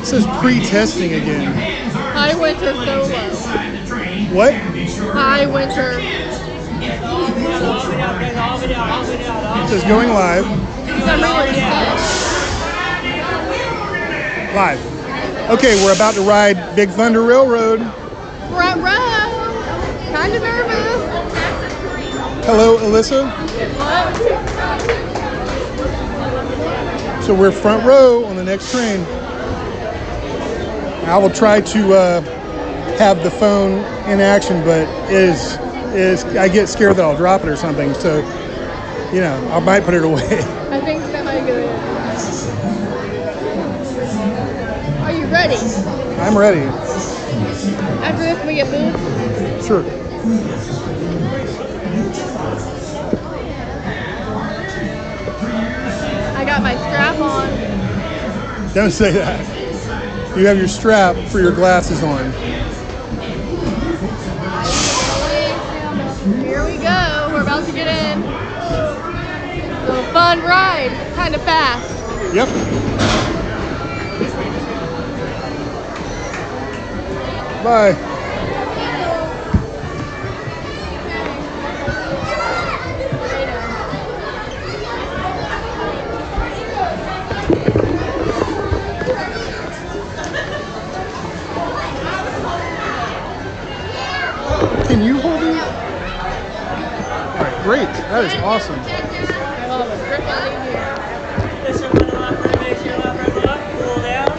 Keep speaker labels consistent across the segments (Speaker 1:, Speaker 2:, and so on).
Speaker 1: This is pre-testing again.
Speaker 2: High winter solo.
Speaker 1: What?
Speaker 2: High winter.
Speaker 1: It says going live. Live. Okay, we're about to ride Big Thunder Railroad.
Speaker 2: Front row. Kind of nervous.
Speaker 1: Hello, Alyssa.
Speaker 2: What?
Speaker 1: So we're front row on the next train. I will try to have the phone in action, but I get scared that I'll drop it or something. So, you know, I might put it away.
Speaker 2: I think that might be good. Are you ready?
Speaker 1: I'm ready.
Speaker 2: After this, we get food?
Speaker 1: Sure.
Speaker 2: I got my strap on.
Speaker 1: Don't say that. You have your strap for your glasses on.
Speaker 2: Here we go. We're about to get in. So fun ride. Kind of fast.
Speaker 1: Yep. Bye. Can you hold it? All right, great. That is awesome.
Speaker 2: I love it. Grip on it here.
Speaker 3: Push up on the locker, make sure your locker is locked, pull down.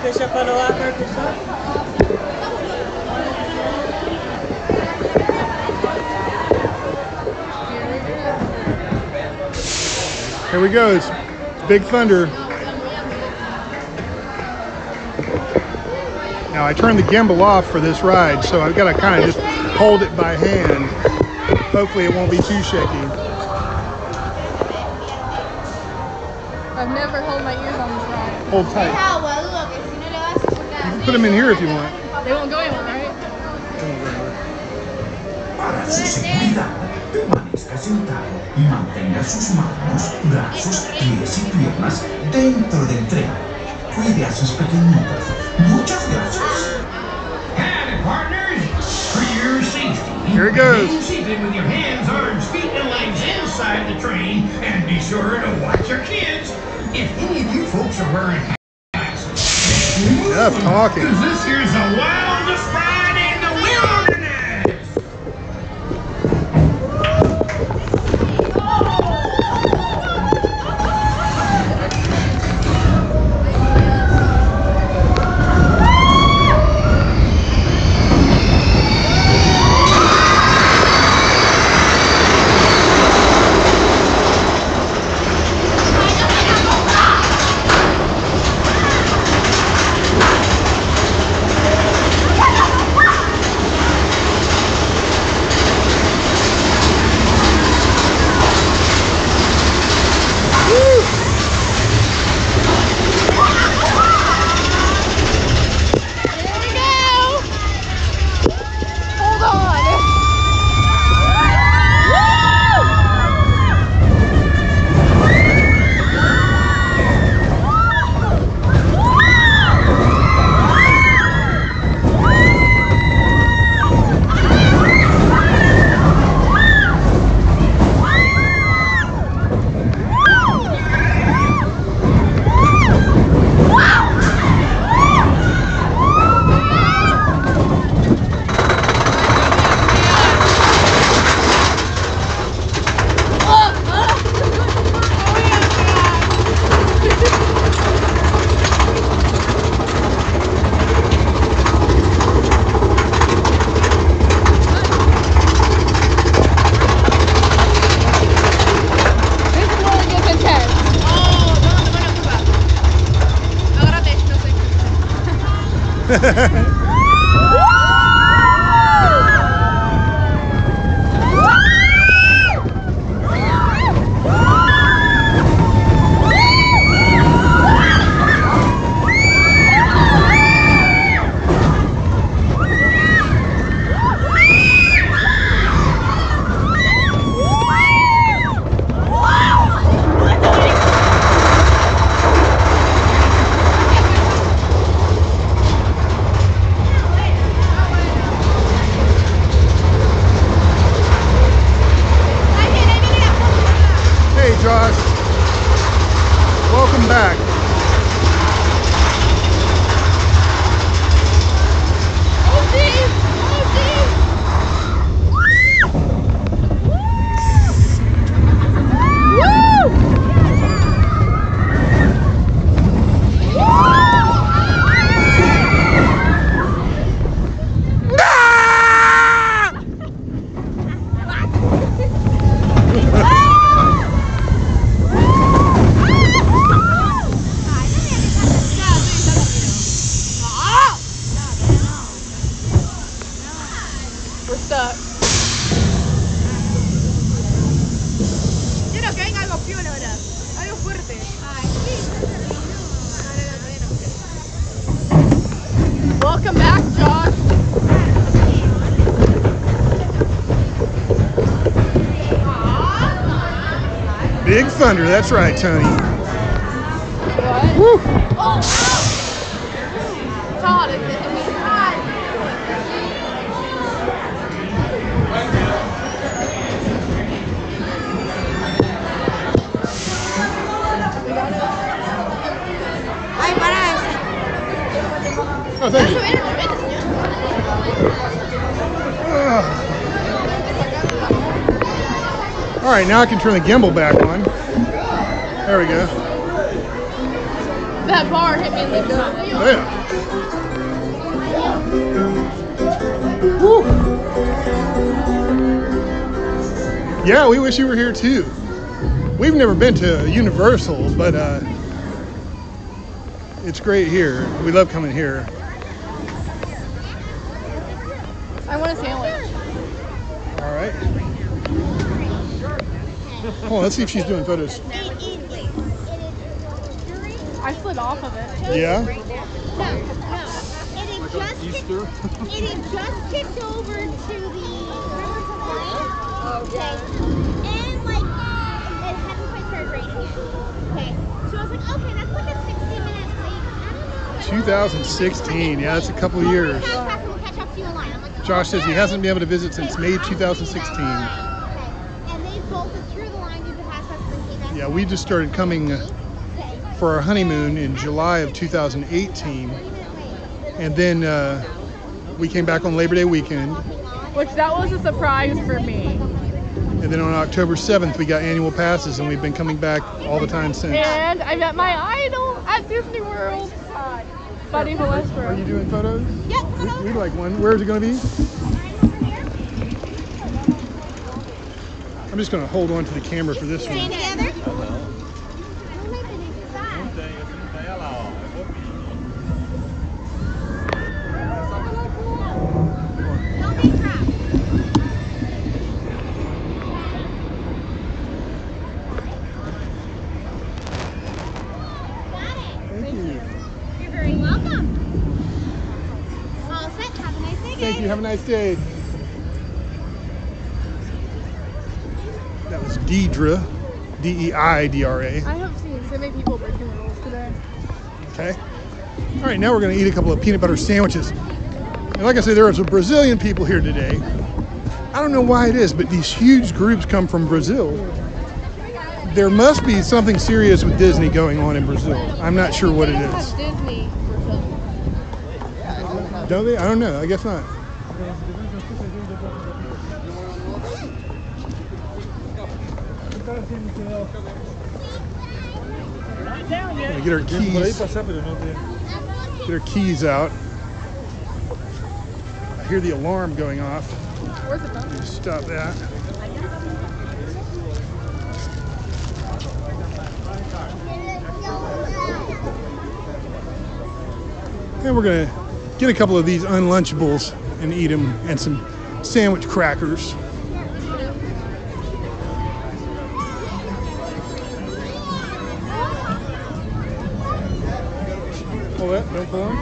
Speaker 3: Push up on the locker, push up.
Speaker 1: Here we go. It's Big Thunder. Now I turned the gimbal off for this ride, so I've got to kind of just hold it by hand. Hopefully it won't be too shaky.
Speaker 2: I've never held my ears on this ride.
Speaker 1: Hold tight. You can put them in here if you want.
Speaker 2: They won't go anywhere, right?
Speaker 4: Para su seguridad, permanezca sentado y mantenga sus manos, brazos, pies y piernas dentro del tren. Cuide a sus pequeñitos. Muchas gracias.
Speaker 5: Howdy, partners. For your safety,
Speaker 1: Here it goes.
Speaker 5: remain seated with your hands, arms, feet, and legs inside the train, and be sure to watch your kids. If any of you folks are wearing hats,
Speaker 1: Enough talking.
Speaker 5: because this here's the wildest ride in the wilderness.
Speaker 1: Welcome back.
Speaker 2: Oh, geez. Oh, geez. We're stuck. Quiero que venga algo piola ahora. Algo fuerte. Welcome back, Josh.
Speaker 1: Big thunder, that's right, Tony.
Speaker 2: What?
Speaker 1: Woo.
Speaker 2: Oh! Todd, is it? Todd. Ay, para eso.
Speaker 1: Oh, thank you. All right, now I can turn the gimbal back on. There we go.
Speaker 2: That bar hit me in the gut.
Speaker 1: Oh, yeah. Woo. Yeah, we wish you were here too. We've never been to Universal, but it's great here. We love coming here.
Speaker 2: I want a sandwich.
Speaker 1: All right. Oh, let's see if she's doing photos.
Speaker 2: I slid off of it.
Speaker 1: Yeah?
Speaker 6: No. It had just kicked over to the river Hawaiian. Okay. And like it hadn't quite started raining yet. Okay. So I was like, okay, that's like a 60-minute late. I don't know.
Speaker 1: 2016. Yeah, that's a couple of years.
Speaker 6: We'll catch up to you in line. I'm like,
Speaker 1: Josh says he hasn't been able to visit since May 2016.
Speaker 6: Okay. And they bolted through the line due to past us and came back.
Speaker 1: Yeah, we just started coming for our honeymoon in July of 2018. And then we came back on Labor Day weekend.
Speaker 2: Which that was a surprise for me.
Speaker 1: And then on October 7th, we got annual passes, and we've been coming back all the time since.
Speaker 2: And I met my idol at Disney World. Buddy
Speaker 1: Are
Speaker 2: Restroom.
Speaker 1: you doing photos?
Speaker 6: Yep.
Speaker 1: We'd like one. Where is it going to be? I'm just going to hold on to the camera for this one.
Speaker 6: Together? You're very welcome. All set. Have a nice day.
Speaker 1: Thank you. Have a nice day. That was Deidra. D-E-I-D-R-A.
Speaker 2: I have seen so many people breaking the rules today.
Speaker 1: Okay. All right, now we're going to eat a couple of peanut butter sandwiches. And like I said, there are some Brazilian people here today. I don't know why it is, but these huge groups come from Brazil. There must be something serious with Disney going on in Brazil. I'm not sure what it is.
Speaker 2: Disney.
Speaker 1: Don't they? I don't know. I guess not. Gonna get our keys. Get our keys out. I hear the alarm going off.
Speaker 2: Where's the phone?
Speaker 1: Just stop that. And we're gonna get a couple of these Unlunchables and eat them, and some sandwich crackers. Pull it, don't pull them.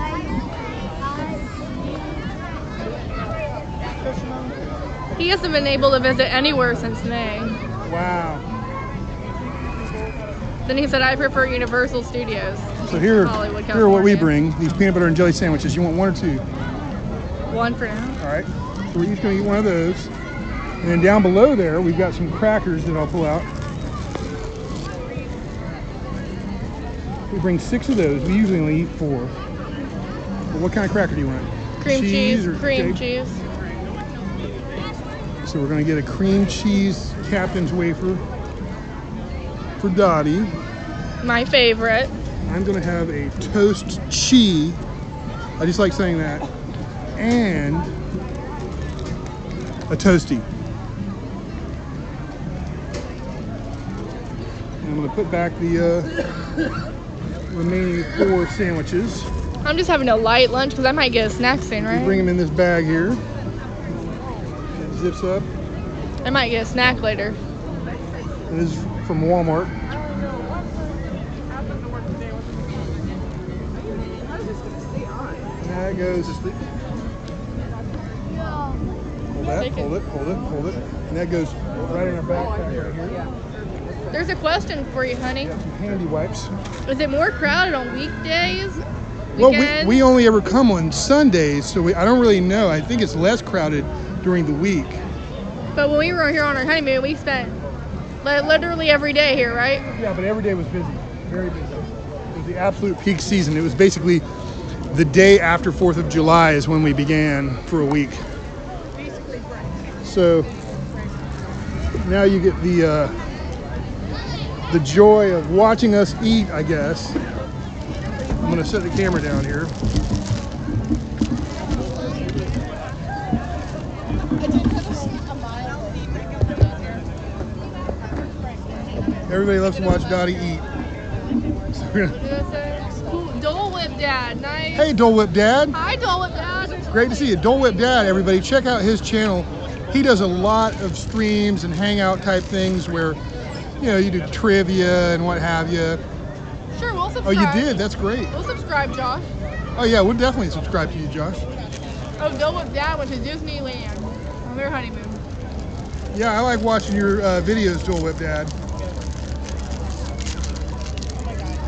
Speaker 2: He hasn't been able to visit anywhere since May.
Speaker 1: Wow.
Speaker 2: Then he said, I prefer Universal Studios.
Speaker 1: So here
Speaker 2: Hollywood,
Speaker 1: are what we
Speaker 2: California.
Speaker 1: bring, these peanut butter and jelly sandwiches. You want one or two?
Speaker 2: One for now.
Speaker 1: All right. So we're each going to eat one of those. And then down below there, we've got some crackers that I'll pull out. We bring 6 of those. We usually only eat 4. But what kind of cracker do you want?
Speaker 2: Cream cheese,
Speaker 1: or
Speaker 2: cream
Speaker 1: okay.
Speaker 2: cheese.
Speaker 1: So we're going to get a cream cheese captain's wafer for Dottie.
Speaker 2: My favorite.
Speaker 1: I'm going to have a toast cheese. I just like saying that. And a toasty. And I'm going to put back the remaining 4 sandwiches.
Speaker 2: I'm just having a light lunch because I might get a snack soon,
Speaker 1: We
Speaker 2: right?
Speaker 1: bring them in this bag here. It zips up.
Speaker 2: I might get a snack later.
Speaker 1: This is from Walmart. And that goes. Hold that, hold it, hold it, hold it. And that goes right in our backpack right here.
Speaker 2: There's a question for you, honey.
Speaker 1: Got some handy wipes.
Speaker 2: Is it more crowded on weekdays?
Speaker 1: Well,
Speaker 2: Weekends?
Speaker 1: we only ever come on Sundays, so I don't really know. I think it's less crowded during the week.
Speaker 2: But when we were here on our honeymoon, we spent literally every day here, right?
Speaker 1: Yeah, but every day was busy, very busy. It was the absolute peak season. It was basically the day after 4th of July is when we began for a week. So now you get the joy of watching us eat, I guess. I'm gonna set the camera down here. Everybody loves to watch Dottie eat. So we're gonna...
Speaker 2: Dole Whip Dad, nice.
Speaker 1: Hey, Dole Whip Dad.
Speaker 2: Hi, Dole Whip Dad.
Speaker 1: Great to see you. Dole Whip Dad, everybody. Check out his channel. He does a lot of streams and hangout type things where, you know, you do trivia and what have you.
Speaker 2: Sure, we'll
Speaker 1: Oh,
Speaker 2: subscribe.
Speaker 1: you did? That's great.
Speaker 2: We'll subscribe, Josh.
Speaker 1: Oh, yeah, we'll definitely subscribe to you, Josh.
Speaker 2: Oh, Dole Whip Dad went to Disneyland on their honeymoon.
Speaker 1: Yeah, I like watching your videos, Dole Whip Dad.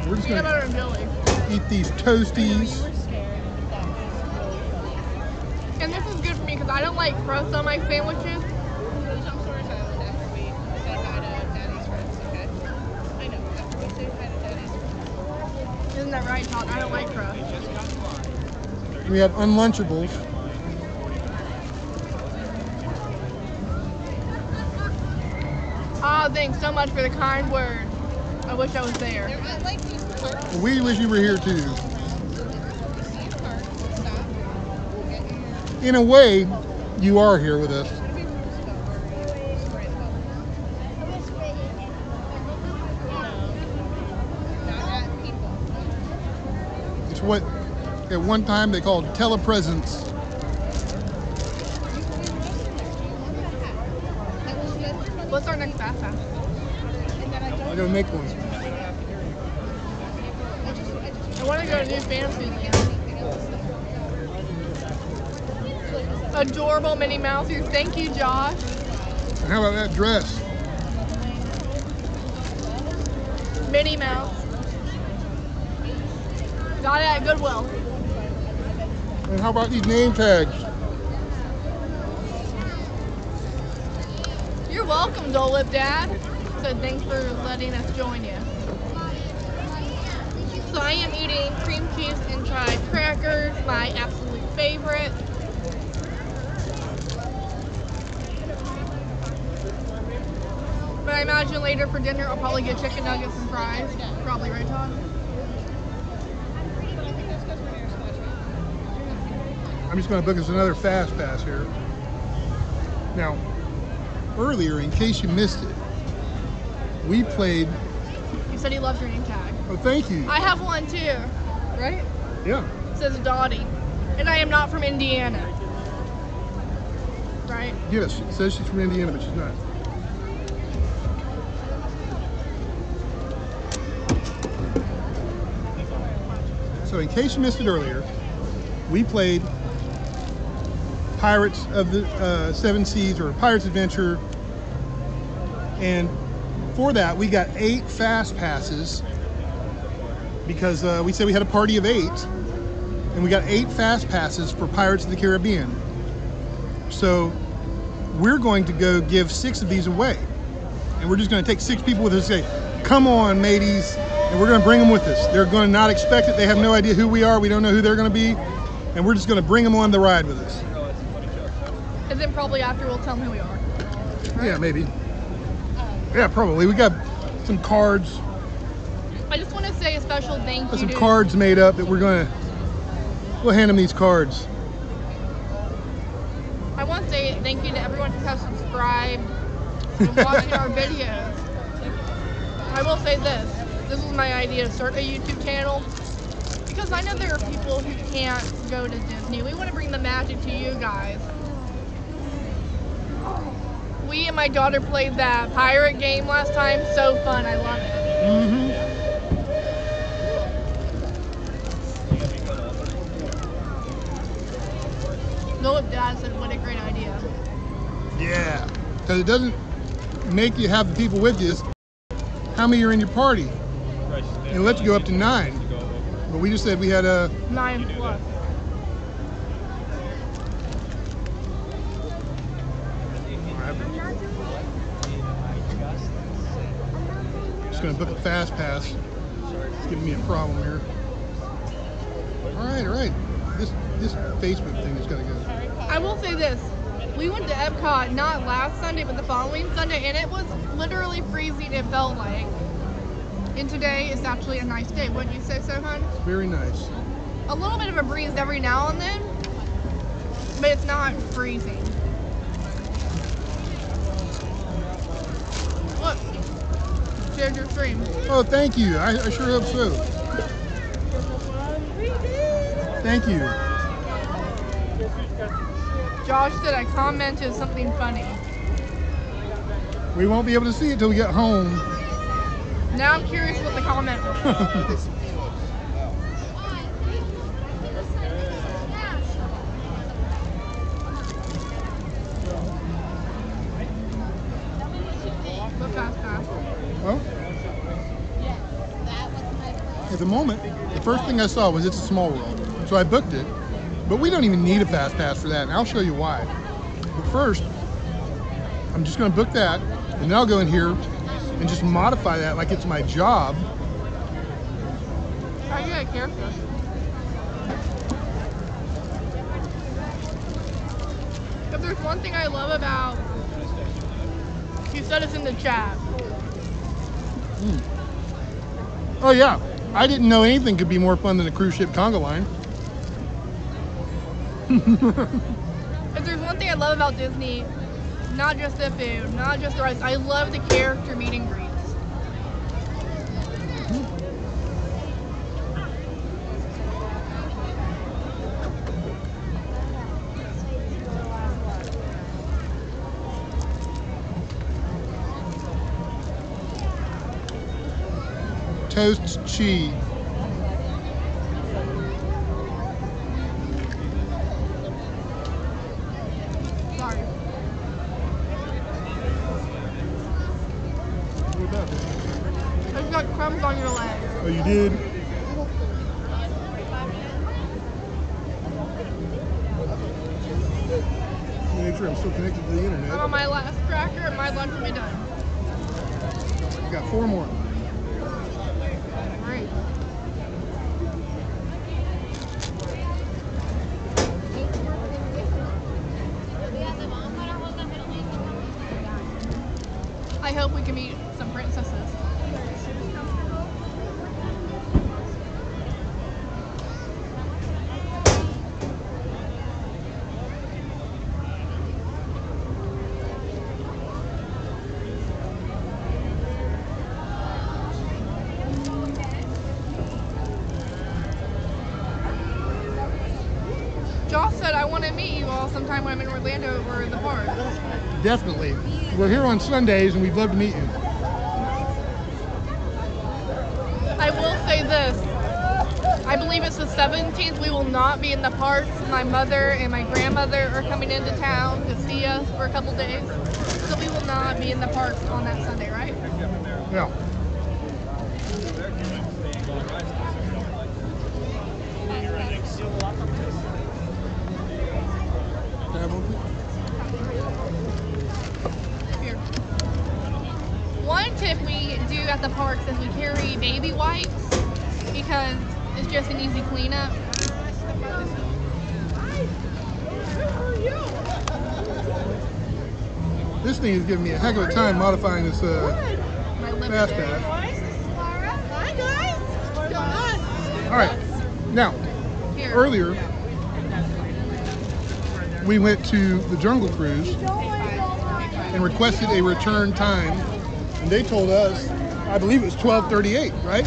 Speaker 1: We're just
Speaker 2: Peanut butter
Speaker 1: going
Speaker 2: and jelly.
Speaker 1: to eat these toasties.
Speaker 2: And this is good for me because I don't like crust on my sandwiches. Isn't that right, Todd? I don't like crust.
Speaker 1: We have Unlunchables.
Speaker 2: Ah, thanks so much for the kind word. I wish I was there.
Speaker 1: We wish you were here too. In a way, you are here with us. It's what at one time they called telepresence.
Speaker 2: What's our next fast pass?
Speaker 1: I gotta make one.
Speaker 2: I want to go to New Fantasyland. Adorable Minnie Mousers. Thank you, Josh.
Speaker 1: And how about that dress?
Speaker 2: Minnie Mouse. Got it at Goodwill.
Speaker 1: And how about these name tags?
Speaker 2: You're welcome, Dole Whip Dad. So thanks for letting us join you. So I am eating cream cheese and chive crackers, my absolute favorite. But I imagine later for dinner I'll probably get chicken nuggets and fries. Probably, right, Todd?
Speaker 1: I'm just gonna book us another fast pass here. Now, earlier, in case you missed it, we played.
Speaker 2: You said he loves your name tag.
Speaker 1: Oh, thank you.
Speaker 2: I have one too, right?
Speaker 1: Yeah.
Speaker 2: It says Dottie. And I am not from Indiana. Right?
Speaker 1: Yes, it says she's from Indiana, but she's not. So in case you missed it earlier, we played Pirates of the Seven Seas, or Pirates Adventure, and for that we got 8 fast passes because we said we had a party of 8, and we got 8 fast passes for Pirates of the Caribbean. So we're going to go give 6 of these away, and we're just going to take 6 people with us and say, come on mateys, and we're going to bring them with us. They're going to not expect it. They have no idea who we are. We don't know who they're going to be, and we're just going to bring them on the ride with us.
Speaker 2: And then probably after we'll tell them who we are. Right?
Speaker 1: Yeah, maybe. Yeah, probably. We got some cards.
Speaker 2: I just want to say a special thank you
Speaker 1: Some
Speaker 2: to
Speaker 1: cards made up that we'll hand them these cards.
Speaker 2: I want to say thank you to everyone who has subscribed and watching our videos. I will say this was my idea to start a YouTube channel because I know there are people who can't go to Disney. We want to bring the magic to you guys. We and my daughter played that pirate game last time. So fun. I love it. Know what Dad said? What a great idea.
Speaker 1: Yeah, because it doesn't make you have the people with you. It's how many are in your party? And let's go up to 9. But we just said we had a
Speaker 2: 9 plus.
Speaker 1: Just gonna book a fast pass. It's giving me a problem here. All right. This Facebook thing is gonna go.
Speaker 2: I will say this. We went to Epcot not last Sunday, but the following Sunday, and it was literally freezing, it felt like. And today is actually a nice day. Wouldn't you say so, hon?
Speaker 1: Very nice.
Speaker 2: A little bit of a breeze every now and then, but it's not freezing. Look, shared your stream.
Speaker 1: Oh, thank you. I sure hope so. Thank you.
Speaker 2: Josh said I commented something funny.
Speaker 1: We won't be able to see it till we get home.
Speaker 2: Now I'm curious what the comment was. What fast pass?
Speaker 1: Well, at the moment, the first thing I saw was It's a Small World. So I booked it, but we don't even need a fast pass for that, and I'll show you why. But first, I'm just gonna book that, and then I'll go in here and just modify that like it's my job.
Speaker 2: I gotta careful. If there's one thing I love about, you said it's in the chat.
Speaker 1: Oh yeah, I didn't know anything could be more fun than a cruise ship conga line.
Speaker 2: If there's one thing I love about Disney, not just the food, not just the rides, I love the character meet and greets.
Speaker 1: Toast cheese.
Speaker 2: Sorry.
Speaker 1: What about that?
Speaker 2: I just got crumbs on your leg.
Speaker 1: Oh, you did? Make sure I'm still connected to the internet.
Speaker 2: I'm on my last cracker and my lunch will be done.
Speaker 1: I got 4 more.
Speaker 2: Great. I hope we can meet some princesses. Josh said I want to meet you all sometime when I'm in Orlando or in the park.
Speaker 1: Definitely. We're here on Sundays and we'd love to meet you.
Speaker 2: I will say this. I believe it's the 17th. We will not be in the parks. My mother and my grandmother are coming into town to see us for a couple days. So we will not be in the parks on that Sunday, right?
Speaker 1: Yeah.
Speaker 2: Here. One tip we do at the parks is we carry baby wipes because it's just an easy cleanup.
Speaker 1: This thing is giving me a heck of a time modifying this
Speaker 2: My
Speaker 1: fast
Speaker 2: lipstick.
Speaker 1: pass.
Speaker 6: Hi guys. What's going on?
Speaker 1: All right, now
Speaker 2: Here.
Speaker 1: earlier we went to the Jungle Cruise and requested a return time, and they told us, I believe it was 12:38, right?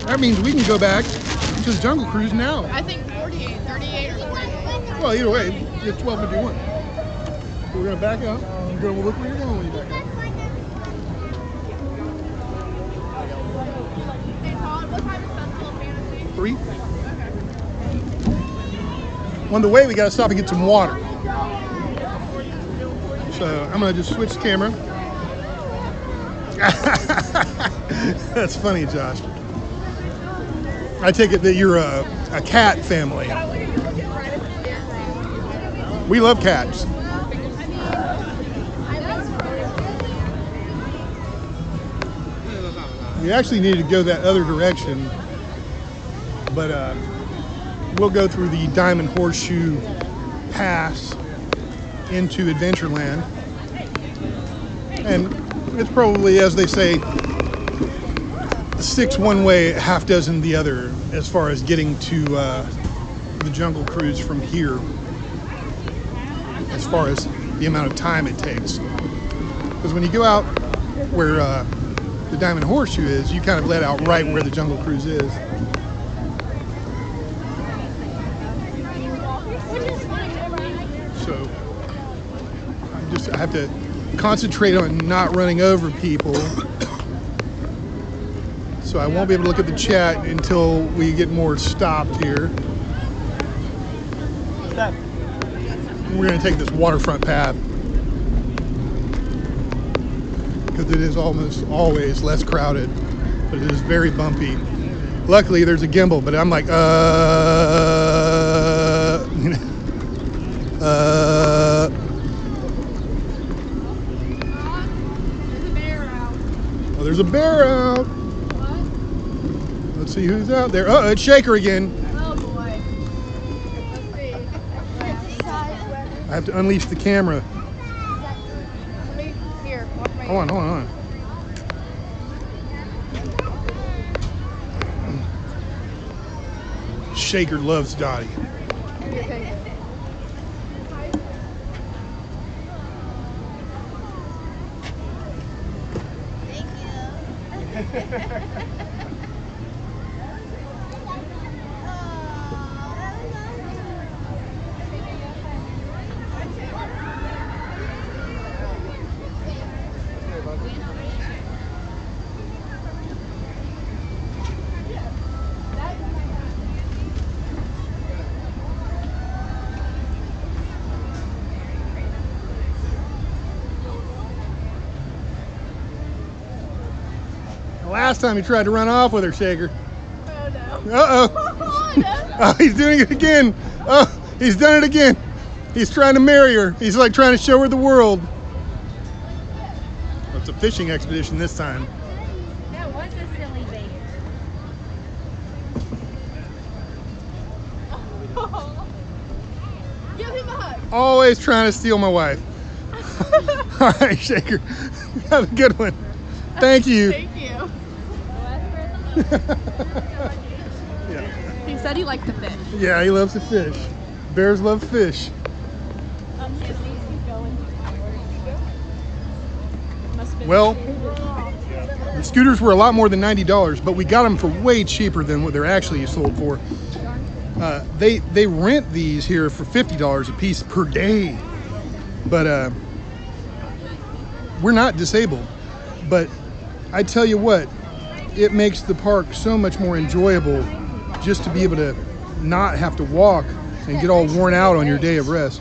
Speaker 1: That means we can go back to the Jungle Cruise now.
Speaker 2: I think 48, 38 or 48.
Speaker 1: Well, either way, it's 12:51. So we're gonna back up. You're gonna look where you're going when you back up.
Speaker 2: Hey Todd, what time is Festival of Fantasy?
Speaker 1: 3. On the way, we gotta stop and get some water. So I'm gonna just switch the camera. That's funny, Josh. I take it that you're a cat family. We love cats. We actually needed to go that other direction, but we'll go through the Diamond Horseshoe Pass into Adventureland. And it's probably, as they say, 6 one way, half dozen the other, as far as getting to the Jungle Cruise from here, as far as the amount of time it takes. Because when you go out where the Diamond Horseshoe is, you kind of let out right where the Jungle Cruise is. So I have to concentrate on not running over people. So I won't be able to look at the chat until we get more stopped here. We're going to take this waterfront path because it is almost always less crowded, but it is very bumpy. Luckily, there's a gimbal, but I'm like, Oh, there's a bear out. Let's see who's out there. Uh-oh, it's Shaker again.
Speaker 2: Oh boy. Let's see.
Speaker 1: I have to unleash the camera.
Speaker 2: Here, watch my
Speaker 1: Hold on. Shaker loves Dottie. Last time he tried to run off with her, Shaker.
Speaker 2: Oh no.
Speaker 1: Uh-oh.
Speaker 2: Oh no.
Speaker 1: Oh, he's doing it again. Oh, he's done it again. He's trying to marry her. He's like trying to show her the world. Well, it's a fishing expedition this time.
Speaker 6: That was a silly bear.
Speaker 2: Give him a hug.
Speaker 1: Always trying to steal my wife. All right, Shaker. Have a good one. Thank you.
Speaker 2: Thank you.
Speaker 1: Yeah.
Speaker 2: He said he liked to fish.
Speaker 1: Yeah, he loves to fish. Bears love fish. Well, the scooters were a lot more than $90, but we got them for way cheaper than what they're actually sold for. They rent these here for $50 a piece per day, but we're not disabled. But I tell you what, it makes the park so much more enjoyable just to be able to not have to walk and get all worn out on your day of rest.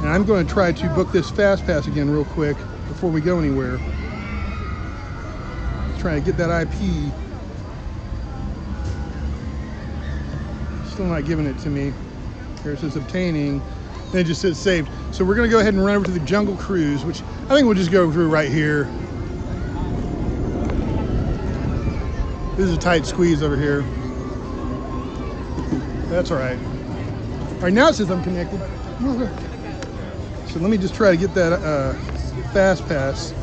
Speaker 1: And I'm going to try to book this Fast Pass again real quick before we go anywhere. Trying to get that IP. Still not giving it to me. Here it says obtaining. Then it just says saved. So we're going to go ahead and run over to the Jungle Cruise, which I think we'll just go through right here. This is a tight squeeze over here. That's all right. All right, now it says I'm connected. So let me just try to get that fast pass.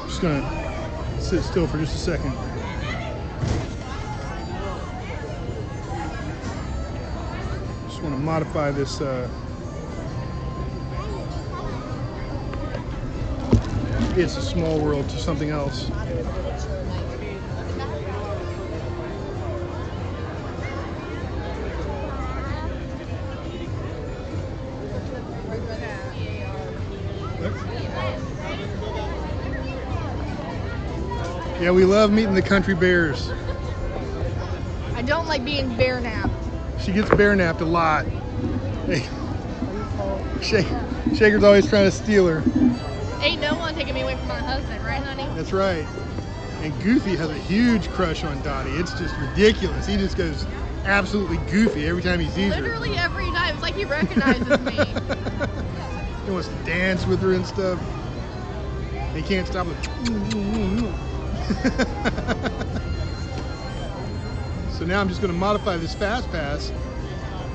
Speaker 1: Just gonna sit still for just a second. Just want to modify this. It's a Small World to something else. Yeah, we love meeting the country bears.
Speaker 2: I don't like being bear napped.
Speaker 1: She gets bear napped a lot. Hey, Shaker's always trying to steal her.
Speaker 2: Ain't no one taking me away from my husband, right, honey?
Speaker 1: That's right. And Goofy has a huge crush on Dottie. It's just ridiculous. He just goes absolutely goofy every time he sees her.
Speaker 2: Literally every time. It's like he recognizes me.
Speaker 1: He wants to dance with her and stuff. He can't stop it. So now I'm just going to modify this fast pass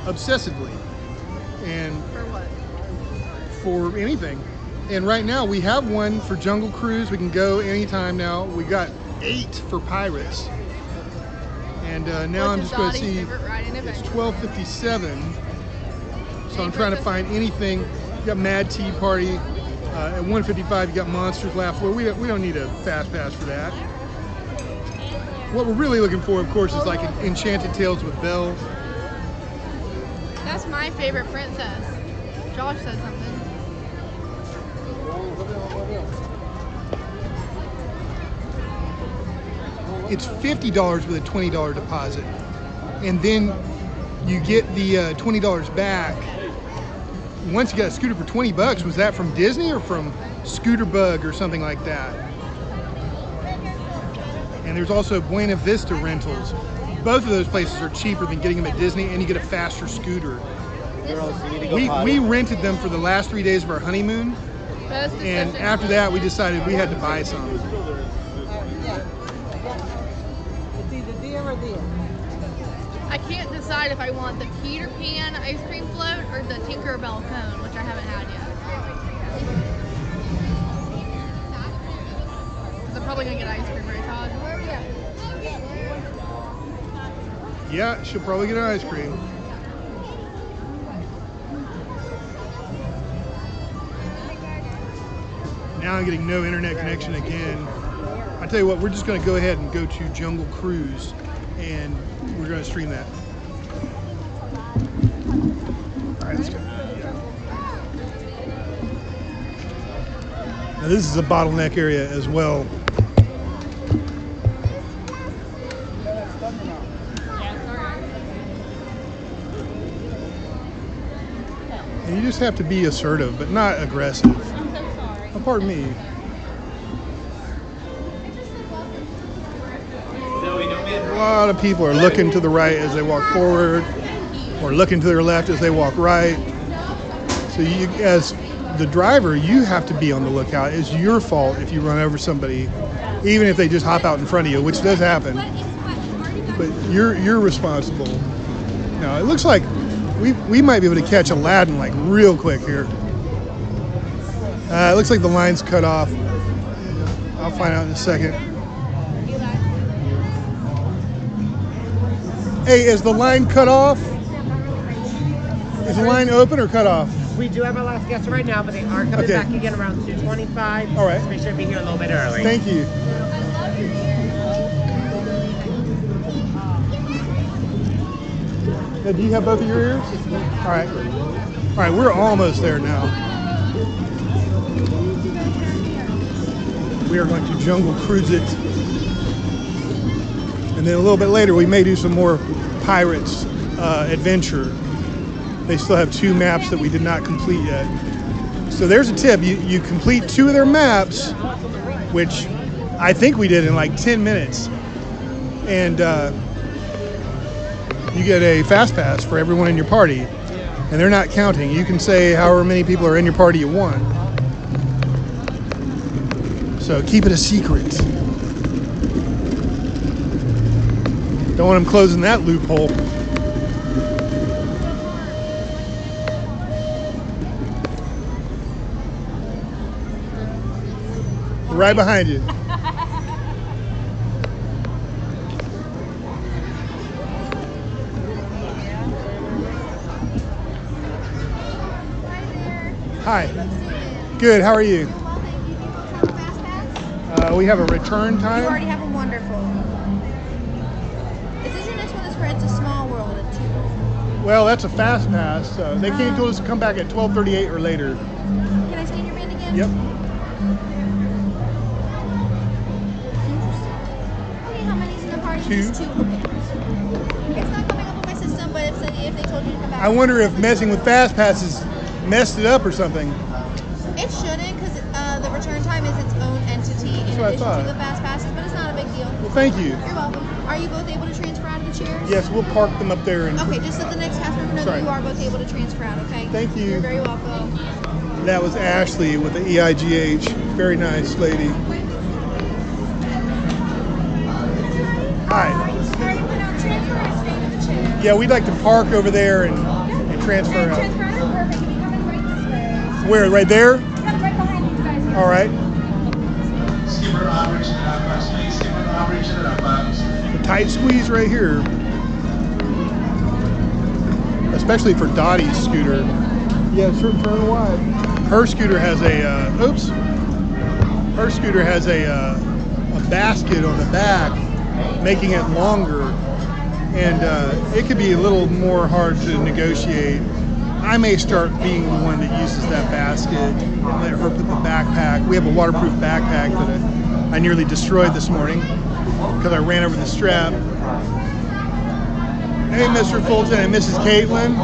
Speaker 1: obsessively. And
Speaker 2: For what?
Speaker 1: for anything. And right now we have one for Jungle Cruise. We can go anytime now. We got 8 for Pirates. And now I'm just going to see, it's 12:57. So I'm trying to find anything. You got Mad Tea Party. At 1:55 you got Monsters Laugh Floor. We don't need a fast pass for that. What we're really looking for, of course, is like Enchanted Tales with Belle.
Speaker 2: That's my favorite princess. Josh said something.
Speaker 1: It's $50 with a $20 deposit. And then you get the $20 back. Once you got a scooter for 20 bucks, was that from Disney or from Scooter Bug or something like that? And there's also Buena Vista Rentals. Both of those places are cheaper than getting them at Disney, and you get a faster scooter. We rented them for the last 3 days of our honeymoon, and after that we decided we had to buy some.
Speaker 7: It's either there or there.
Speaker 2: I can't decide if I want the Peter Pan ice cream float or the Tinkerbell cone, which I haven't had yet. I'm probably gonna get ice cream, right, Todd?
Speaker 1: Yeah, she'll probably get an ice cream. Now I'm getting no internet connection again. I tell you what, we're just going to go ahead and go to Jungle Cruise, and we're going to stream that. All right, let's go. Now this is a bottleneck area as well. And you just have to be assertive, but not aggressive.
Speaker 2: I'm so sorry.
Speaker 1: Oh, pardon me. A lot of people are looking to the right as they walk forward, or looking to their left as they walk right. So you, as the driver, you have to be on the lookout. It's your fault if you run over somebody, even if they just hop out in front of you, which does happen. But you're responsible. Now it looks like we might be able to catch Aladdin like real quick here. It looks like the line's cut off. I'll find out in a second. Hey, is the line cut off? Is the line open or cut off?
Speaker 7: We do have our last guest right now, but they are coming back again around 2:25.
Speaker 1: All right.
Speaker 7: So we should be here a little bit early.
Speaker 1: Thank you. Now, do you have both of your ears? All right. All right, we're almost there now. We are going to Jungle Cruise it. And then a little bit later, we may do some more Pirates adventure. They still have 2 maps that we did not complete yet. So there's a tip. You complete 2 of their maps, which I think we did in like 10 minutes. And you get a fast pass for everyone in your party. And they're not counting. You can say however many people are in your party you want. So keep it a secret. Don't want them closing that loophole. Right behind you. Hi. Good. How are you? We have a return time.
Speaker 6: You already have a wonderful. It says your next one is for It's a Small World at 2.
Speaker 1: Well, that's a fast pass. They can't tell us to come back at 12:38 or later.
Speaker 6: Can I scan your band again?
Speaker 1: Yep.
Speaker 6: Interesting. Okay, how many's in the party?
Speaker 1: 2.
Speaker 6: Just 2. Okay. It's not coming up on my system, but if they told you to come back.
Speaker 1: I wonder if messing with fast passes messed it up or something.
Speaker 6: It shouldn't, because the return time is its own entity in addition to the fast passes, but it's not a big deal.
Speaker 1: Well, thank you.
Speaker 6: You're welcome. Are you both able to transfer out of the chairs?
Speaker 1: Yes, we'll park them up there. And
Speaker 6: Okay, just let the next cast member know that you are both able to transfer out, okay?
Speaker 1: Thank you.
Speaker 6: You're very welcome.
Speaker 1: That was Ashley with the EIGH. Very nice lady. Hi. Yeah, we'd like to park over there and transfer out.
Speaker 6: Transfer out? Perfect. You'll be coming right this way.
Speaker 1: Where? Right there?
Speaker 6: Yeah, right behind you guys.
Speaker 1: All right. The tight squeeze right here. Especially for Dottie's scooter. Yeah, sure, turn wide. Her scooter has a, oops. Her scooter has a basket on the back, making it longer. And it could be a little more hard to negotiate. I may start being the one that uses that basket and let her put the backpack. We have a waterproof backpack that I nearly destroyed this morning because I ran over the strap. Hey, Mr. Fulton and Mrs. Caitlin.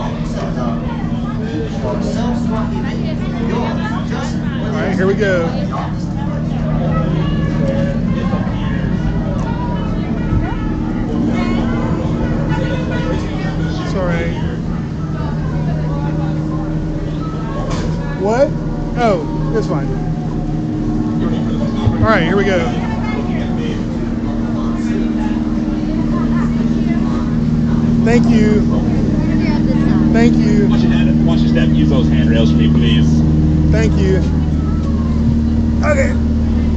Speaker 1: All right, here we go. It's all right. What? Oh, it's fine. All right, here we go. Thank you. Thank you.
Speaker 8: Watch your step. Use those handrails for me, please.
Speaker 1: Thank you. Okay.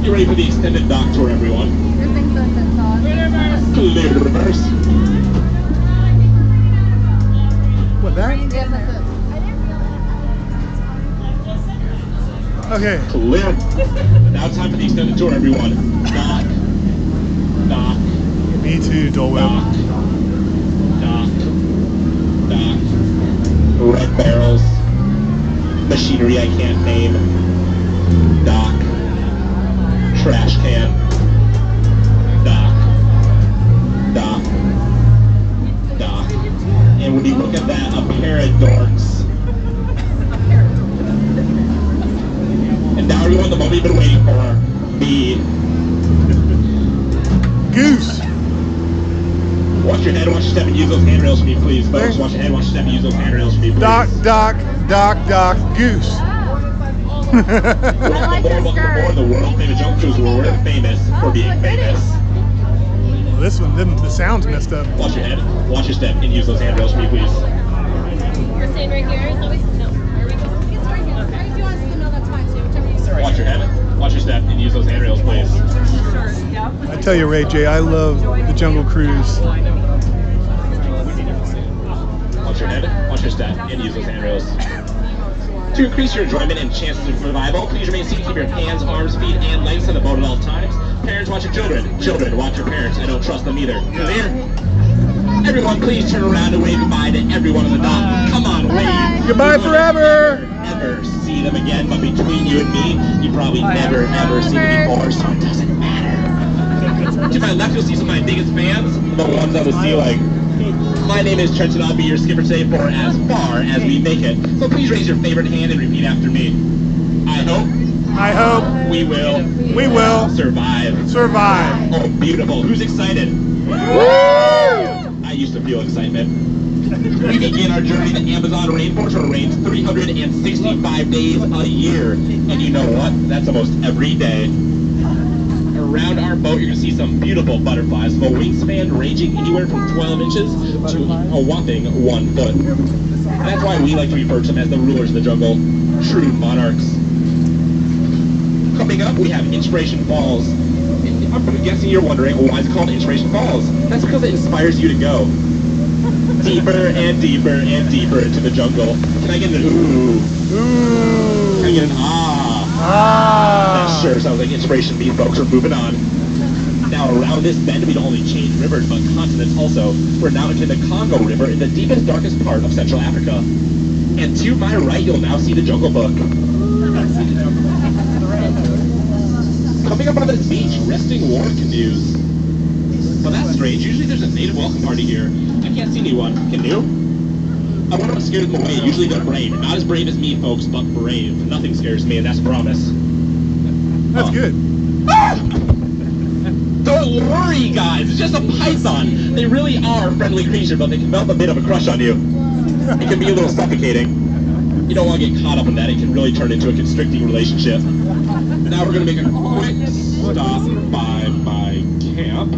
Speaker 8: You ready for the extended dock tour, everyone? Clear reverse.
Speaker 1: What, that?
Speaker 2: Yes, that's it.
Speaker 1: Okay.
Speaker 8: Clear. Now time for the extended tour, everyone. Dock. Dock.
Speaker 1: Me too, Dole Whip.
Speaker 8: Dock. Dock. Red barrels. Machinery I can't name. Dock. Trash can. Dock. Dock. Dock. And when you look at that, a pair of dorks. And now everyone, the moment you've been waiting for. The
Speaker 1: Goose.
Speaker 8: watch your head, watch your step, and use those handrails for me, please, folks. Watch your head, watch your step, and use those handrails for me, please.
Speaker 1: Doc, goose.
Speaker 8: Welcome aboard the world famous jump cruise where we're famous for being famous.
Speaker 1: Well, this one didn't. The sound's messed up.
Speaker 8: Watch your head, watch your step, and use those handrails for me, please.
Speaker 6: You're staying right here? No. There we go. It's right here. If you want us to know, that's fine, too. Whichever you say.
Speaker 8: Watch your head, watch your step, and use those handrails, please.
Speaker 1: I tell you, Ray J, I love the Jungle Cruise.
Speaker 8: Watch your head, watch your step, and use those handrails. To increase your enjoyment and chances of survival, please remain seated. Keep your hands, arms, feet, and legs on the boat at all times. Parents, watch your children. Children, watch your parents. I don't trust them either. Clear? Everyone, please turn around and wave goodbye to everyone on the dock. Come on, wave.
Speaker 1: Goodbye forever.
Speaker 8: Never see them again, but between you and me, you probably never, ever seen them before, so it doesn't matter. To my left, you'll see some of my biggest fans, the ones on the ceiling. My name is Trent, and I'll be your skipper today for as far as we make it. So please raise your favorite hand and repeat after me. I hope we will survive. Oh, beautiful. Who's excited? Woo! I used to feel excitement. We begin our journey to the Amazon rainforest where it rains 365 days a year. And you know what? That's almost every day. Around our boat, you're going to see some beautiful butterflies with a wingspan ranging anywhere from 12 inches to a whopping 1 foot. That's why we like to refer to them as the rulers of the jungle, true monarchs. Coming up, we have Inspiration Falls. I'm guessing you're wondering, why is it called Inspiration Falls? That's because it inspires you to go deeper and deeper and deeper into the jungle. Can I get an ooh? Ooh. Can I get an ah? Ah. That sure sounds like inspiration to me, folks. We're moving on. Now, around this bend, we don't only change rivers, but continents also. We're now into the Congo River in the deepest, darkest part of Central Africa. And to my right, you'll now see the Jungle Book. Coming up on this beach, resting war canoes. Well, that's strange. Usually there's a native welcome party here. I can't see anyone. Canoe? I wonder what scares them away. Usually they're brave. Not as brave as me, folks, but brave. Nothing scares me, and that's a promise.
Speaker 1: That's good.
Speaker 8: Ah! Don't worry, guys. It's just a python. They really are a friendly creature, but they can develop a bit of a crush on you. It can be a little suffocating. You don't want to get caught up in that. It can really turn into a constricting relationship. Now we're going to make a quick stop by my camp.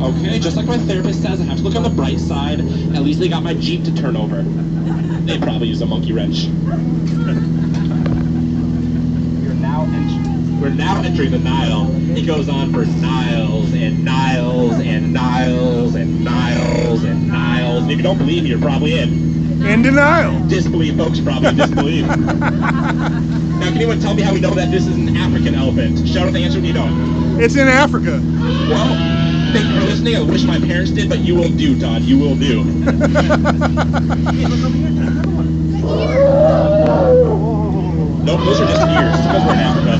Speaker 8: Okay, just like my therapist says, I have to look on the bright side. At least they got my Jeep to turn over. They probably use a monkey wrench. We're now entering the Nile. It goes on for Niles and Niles and Niles and Niles and Niles. And if you don't believe me, you're probably in
Speaker 1: denial.
Speaker 8: Disbelief, folks, probably disbelief. Now, can anyone tell me how we know that this is an African elephant? Shout out the answer when you know.
Speaker 1: It's in Africa.
Speaker 8: Well, thank you for listening. I wish my parents did, but you will do, Todd. You will do. Nope, those are just ears, because we're in Africa.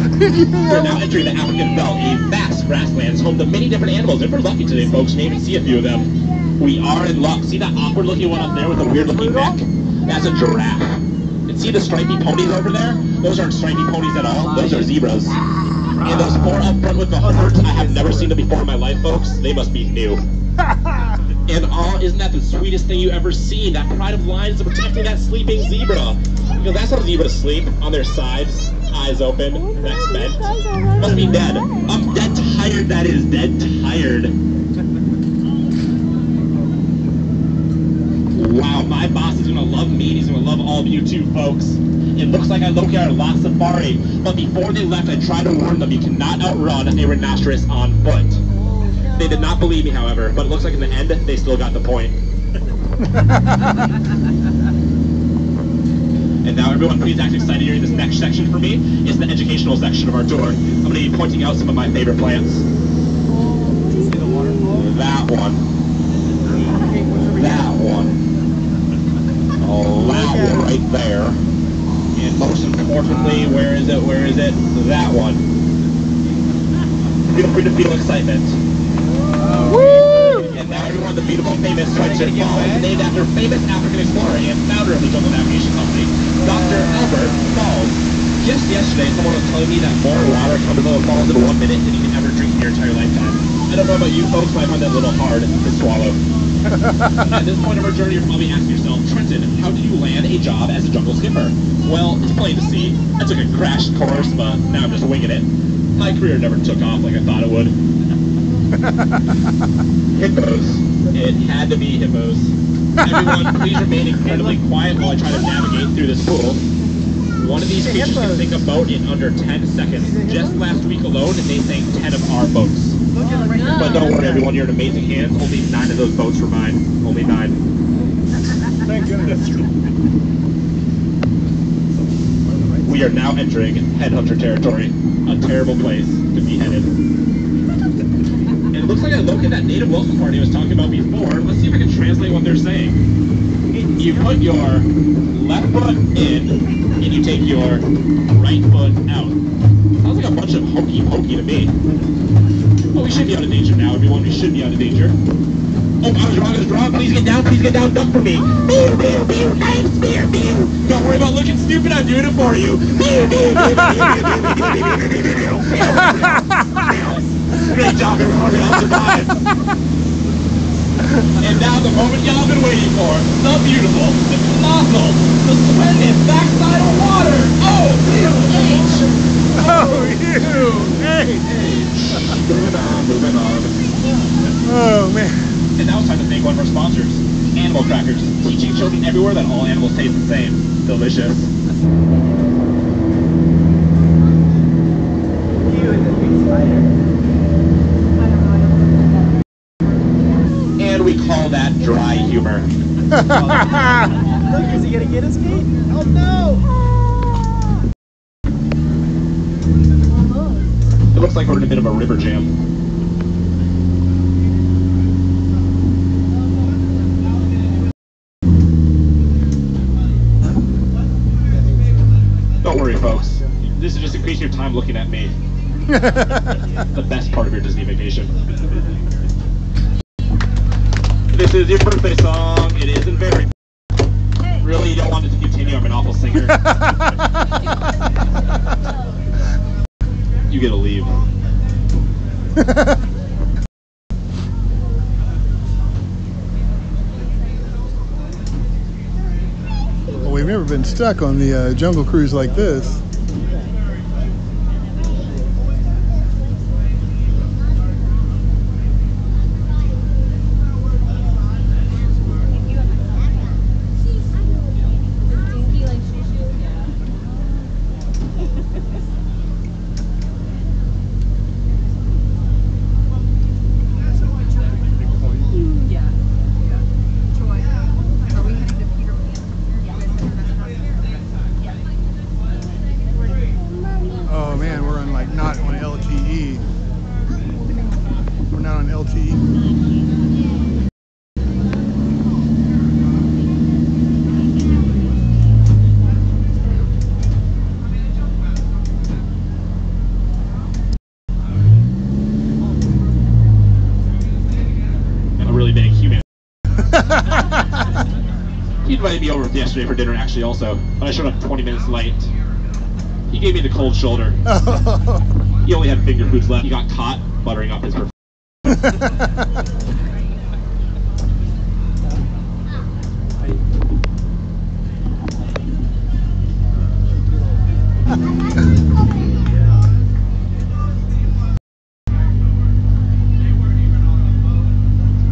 Speaker 8: We're now entering the African Belt, a vast grasslands home to many different animals. If we're lucky today, folks, maybe see a few of them. We are in luck. See that awkward-looking one up there with a weird-looking neck? That's a giraffe. And see the stripy ponies over there? Those aren't stripy ponies at all. Those are zebras. And those 4 up front with the horns, I have never seen them before in my life, folks. They must be new. And isn't that the sweetest thing you ever seen? That pride of lions protecting that sleeping zebra. Because that's how zebras sleep, on their sides, eyes open, necks bent. Must be dead. I'm dead tired, that is. Dead tired. Wow, my boss is going to love me, and he's going to love all of you too, folks. It looks like I located our lost safari, but before they left, I tried to warn them you cannot outrun a rhinoceros on foot. They did not believe me, however, but it looks like in the end, they still got the point. And now everyone please act excited during this next section for me. It's the educational section of our tour. I'm going to be pointing out some of my favorite plants. That one. That one. Oh, that one right there. And most importantly, where is it? Where is it? That one. Feel free to feel excitement. Woo! And now everyone, the beautiful, famous Switzer Falls, named after famous African explorer and founder of the Jungle Navigation Company, Dr. Albert Falls. Just yesterday, someone was telling me that more water comes into the falls in 1 minute than you can ever drink in your entire lifetime. I don't know about you folks, but I find that a little hard to swallow. At this point of our journey, you're probably asking yourself, Trenton, how did you land a job as a jungle skipper? Well, it's plain to see. I took a crash course, but now I'm just winging it. My career never took off like I thought it would. Hippos. It had to be hippos. Everyone, please remain incredibly quiet while I try to navigate through this pool. One of these creatures can sink a boat in under 10 seconds. Just last week alone, they sank 10 of our boats. But don't worry, everyone, you're in amazing hands. Only 9 of those boats were mine. Only 9.
Speaker 1: Thank goodness.
Speaker 8: We are now entering headhunter territory. A terrible place to be headed. And it looks like I located that native welcome party I was talking about before. Let's see if I can translate what they're saying. You put your left foot in, and you take your right foot out. Sounds like a bunch of hokey pokey to me. Oh, we should be out of danger now, everyone. We should be out of danger. Oh, I was wrong. Please get down, duck for me. Thanks, Don't worry about looking stupid, I'm doing it for you. Great job, everyone. I'll survive. And now the moment y'all been waiting for. The beautiful, the colossal, the splendid backside of water. Oh, moving on.
Speaker 1: Oh, man.
Speaker 8: And now it's time to thank one of our sponsors, Animal Crackers, teaching children everywhere that all animals taste the same. Delicious. And we call that dry humor.
Speaker 3: Look, is he gonna get his feet? Oh no!
Speaker 8: It looks like we're in a bit of a river jam. Don't worry, folks. This is just increasing your time looking at me. The best part of your Disney vacation. This is your birthday song. It isn't very... Really, you don't want it to continue? I'm an awful singer. You get to leave.
Speaker 1: Well, we've never been stuck on the Jungle Cruise like this. Oh man, we're on not on LTE. We're not on LTE.
Speaker 8: I'm a really big human. He invited me over yesterday for dinner actually also, but I showed up 20 minutes late. He gave me the cold shoulder. He only had finger foods left. He got caught buttering up his perfume.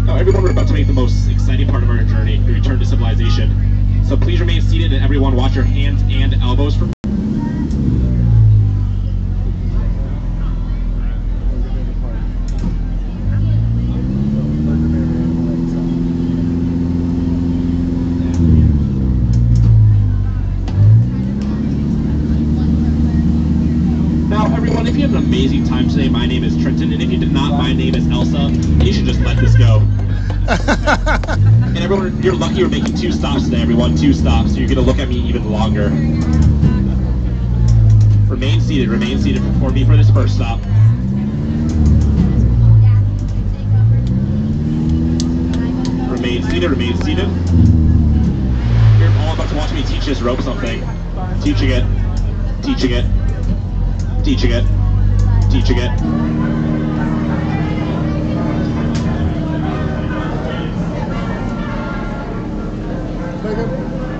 Speaker 8: Now everyone, we're about to make the most exciting part of our journey, the return to civilization. So please remain seated and everyone watch your hands and elbows for... If you had an amazing time today, my name is Trenton, and if you did not, my name is Elsa, and you should just let this go. And everyone, you're lucky we're making 2 stops today, everyone, 2 stops, so you're going to look at me even longer. Remain seated for me for this first stop. Remain seated. You're all about to watch me teach this rope something. Teaching it.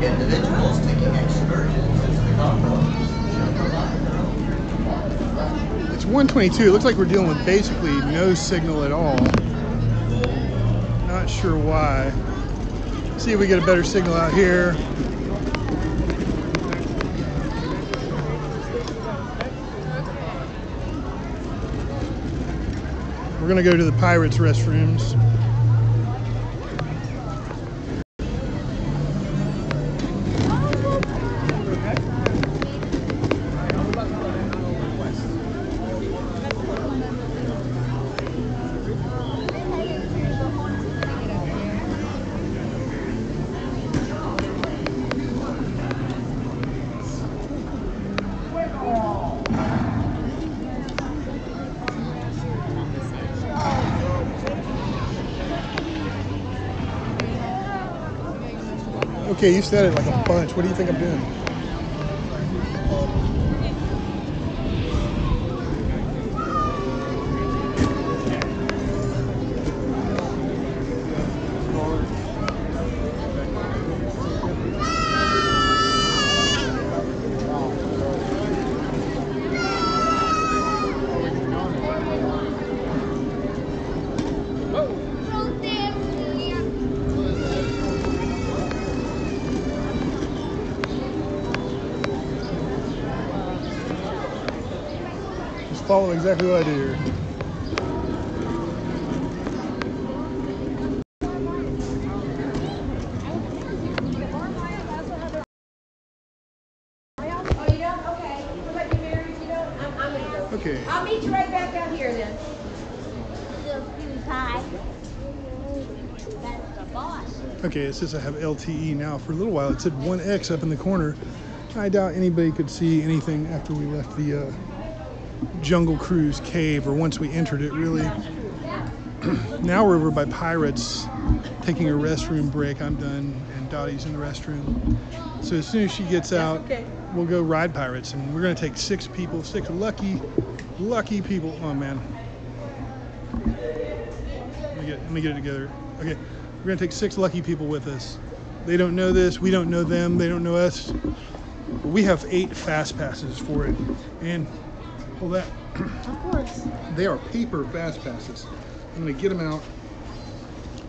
Speaker 4: Individuals taking excursions into the gondolas.
Speaker 1: It's 1:22. It looks like we're dealing with basically no signal at all. Not sure why. See if we get a better signal out here. We're gonna go to the Pirates restrooms. Okay, you said it like a bunch. What do you think I'm doing? follow exactly what I do here. Okay.
Speaker 7: I'll meet you right back down here then.
Speaker 6: That's the boss.
Speaker 1: Okay, it says I have LTE now. For a little while, it said 1X up in the corner. I doubt anybody could see anything after we left the Jungle Cruise cave, or once we entered it, really. Now we're over by Pirates, taking a restroom break. I'm done, and Dottie's in the restroom. So as soon as she gets out, we'll go ride Pirates, and we're gonna take 6 people, 6 lucky people. Oh man. Let me get it together. Okay, we're gonna take 6 lucky people with us. They don't know this, we don't know them, they don't know us. But we have 8 fast passes for it. And hold that.
Speaker 2: Of course.
Speaker 1: They are paper fast passes. I'm gonna get them out.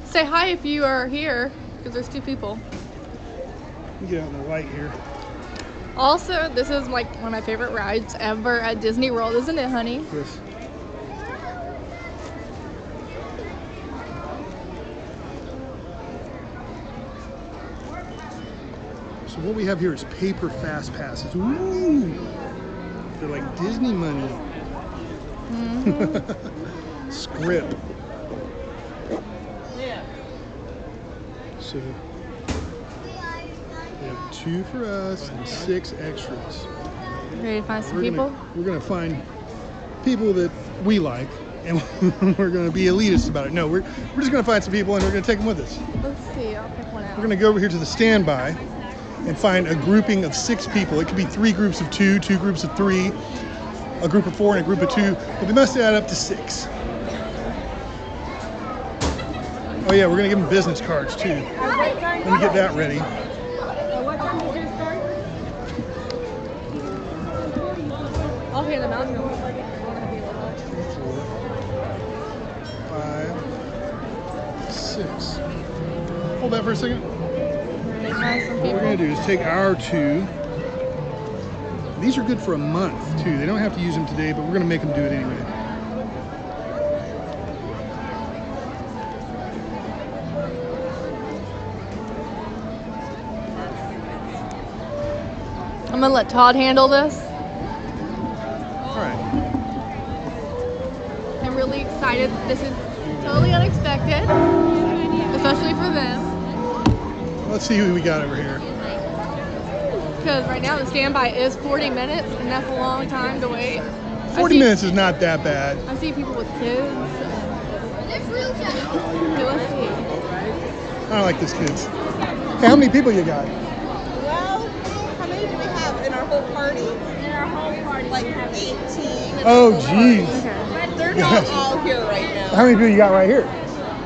Speaker 2: Say hi if you are here, because there's 2 people.
Speaker 1: Let me get out in the light here.
Speaker 2: Also, this is like one of my favorite rides ever at Disney World, isn't it, honey?
Speaker 1: Yes. So what we have here is paper fast passes. Ooh, they're like Disney money.
Speaker 2: Mm-hmm.
Speaker 1: Script.
Speaker 7: Yeah.
Speaker 1: So we have 2 for us and 6 extras.
Speaker 2: Ready to find some people?
Speaker 1: We're gonna find people that we like, and we're gonna be elitist about it. No, we're just gonna find some people and we're gonna take them with us.
Speaker 2: Let's see, I'll pick one out.
Speaker 1: We're gonna go over here to the standby and find a grouping of 6 people. It could be 3 groups of 2, 2 groups of 3, a group of 4, and a group of 2, but they must add up to 6. Oh yeah, we're gonna give them business cards too. Let me get that ready.
Speaker 7: What time did you start?
Speaker 2: I'll hear the mountain.
Speaker 1: 4, 5, 6. Hold that for a second. What we're gonna do is take our 2. These are good for a month too. They don't have to use them today, but we're gonna make them do it anyway.
Speaker 2: I'm gonna let Todd handle this.
Speaker 1: All right.
Speaker 2: I'm really excited. This is totally unexpected, especially for them.
Speaker 1: Let's see who we got over here.
Speaker 2: Because right now the standby is 40 minutes, and that's a long time to wait.
Speaker 1: 40 minutes is not that bad.
Speaker 2: I see people with kids. Okay, let's see.
Speaker 1: I don't like this kids. Hey, how many people you got?
Speaker 7: Well, how many do we have in our whole party?
Speaker 6: In our whole party,
Speaker 7: Like
Speaker 6: we have
Speaker 7: 18.
Speaker 1: Oh, geez.
Speaker 2: Okay.
Speaker 7: They're not all here right now.
Speaker 1: How many people you got right here?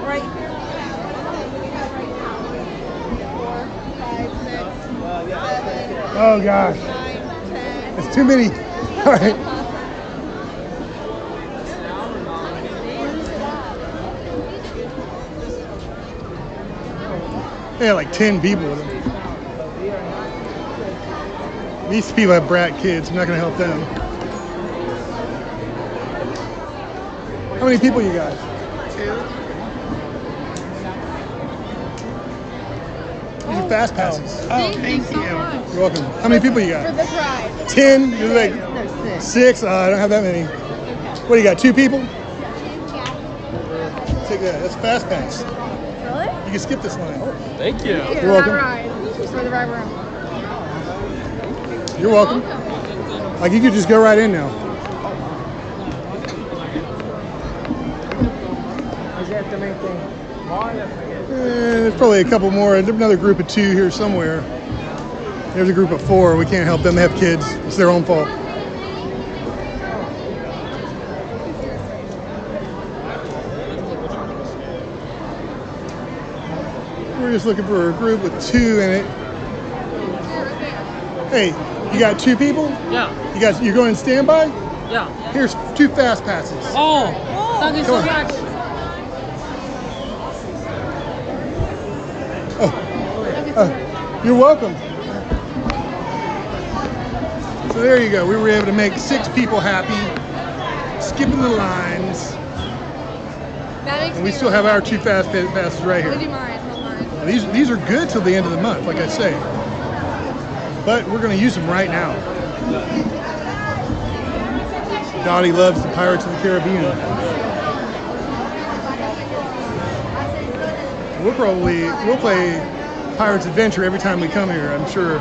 Speaker 7: Right here. We have right now 4, 5, 6, 7,
Speaker 1: Oh, gosh.
Speaker 7: 9, 10.
Speaker 1: That's too many. All right. They had like 10 people with them. These people have brat kids. I'm not going to help them. How many people you got?
Speaker 7: 2.
Speaker 1: These are fast passes.
Speaker 2: Thank you so much.
Speaker 1: You're welcome. How many people you
Speaker 7: For
Speaker 1: got?
Speaker 7: this ride.
Speaker 1: 10? You're like
Speaker 7: No, 6.
Speaker 1: 6? I don't have that many. What do you got? 2 people? Take that. That's fast pass.
Speaker 2: Really?
Speaker 1: You can skip this line.
Speaker 9: Thank you.
Speaker 1: You're welcome.
Speaker 2: Ride. For the ride room.
Speaker 1: You're welcome. Like you could just go right in now.
Speaker 9: Is that the main thing?
Speaker 1: There's probably a couple more. There's another group of 2 here somewhere. There's a group of 4. We can't help them. They have kids. It's their own fault. We're just looking for a group with 2 in it. Hey, you got 2 people?
Speaker 9: Yeah.
Speaker 1: You're going in standby?
Speaker 9: Yeah.
Speaker 1: Here's 2 fast passes.
Speaker 9: Oh, thank you so
Speaker 1: Come on.
Speaker 9: much.
Speaker 1: You're welcome. So there you go. We were able to make 6 people happy. skipping the lines.
Speaker 2: That makes
Speaker 1: And we
Speaker 2: me
Speaker 1: still
Speaker 2: really
Speaker 1: have our
Speaker 2: happy.
Speaker 1: 2 fast passes right
Speaker 2: Would you
Speaker 1: here.
Speaker 2: mind? Hold on.
Speaker 1: These are good till the end of the month, like I say. But we're going to use them right now. Dottie loves the Pirates of the Caribbean. We'll play Pirates Adventure every time we come here, I'm sure.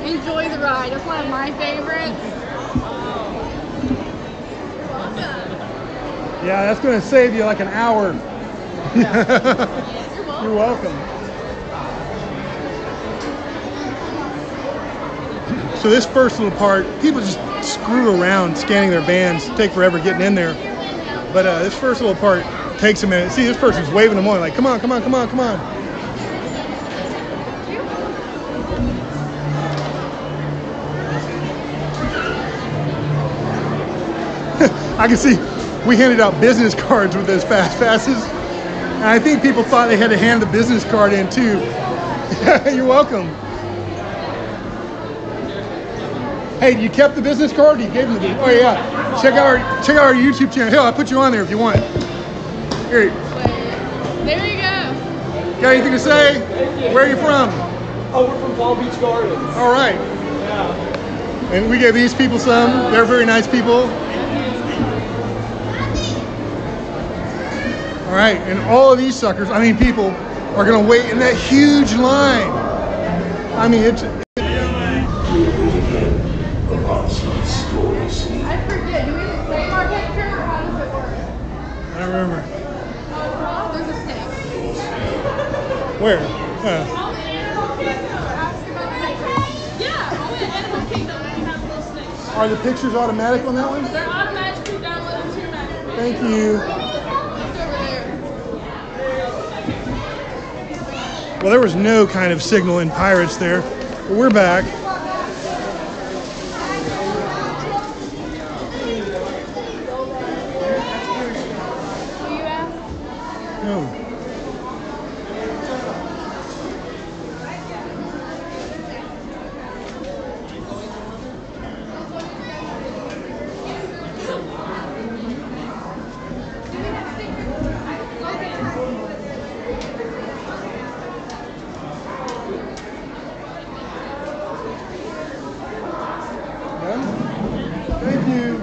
Speaker 2: Enjoy the ride. It's one of my favorites.
Speaker 1: Yeah, that's going to save you like an hour. You're welcome. So this first little part, people just screw around scanning their bands, take forever getting in there. But this first little part takes a minute. See, this person's waving them on, like, come on, come on, come on, come on. I can see we handed out business cards with those fast passes. And I think people thought they had to hand the business card in too. You're welcome. Hey, you kept the business card? Or you gave them the? Oh yeah. Check out our YouTube channel. Hell, I'll put you on there if you want. Here.
Speaker 2: There you go.
Speaker 1: Got anything to say? Where are you from?
Speaker 10: Oh, we're from Palm Beach Gardens.
Speaker 1: All right.
Speaker 10: Yeah.
Speaker 1: And we gave these people some. They're very nice people. All right, and all of these suckers, I mean people, are gonna wait in that huge line. I mean, it's...
Speaker 2: I forget. Do we frame our picture or how does it work?
Speaker 1: I don't remember.
Speaker 2: There's a snake.
Speaker 1: Where?
Speaker 2: Yeah, only in Animal Kingdom they have those snakes.
Speaker 1: Are the pictures automatic on that one?
Speaker 2: They're automatically downloaded to your Mac.
Speaker 1: Thank you. Well, there was no kind of signal in Pirates there, but we're back. Oh. Thank you.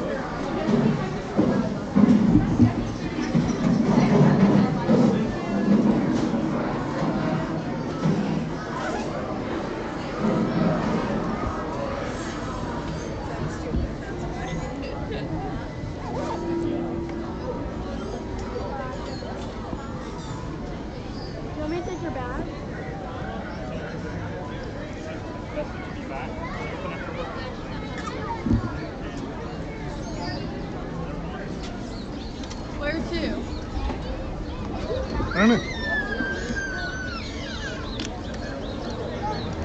Speaker 6: You want me to take your bag?
Speaker 2: Where to?
Speaker 1: I don't know.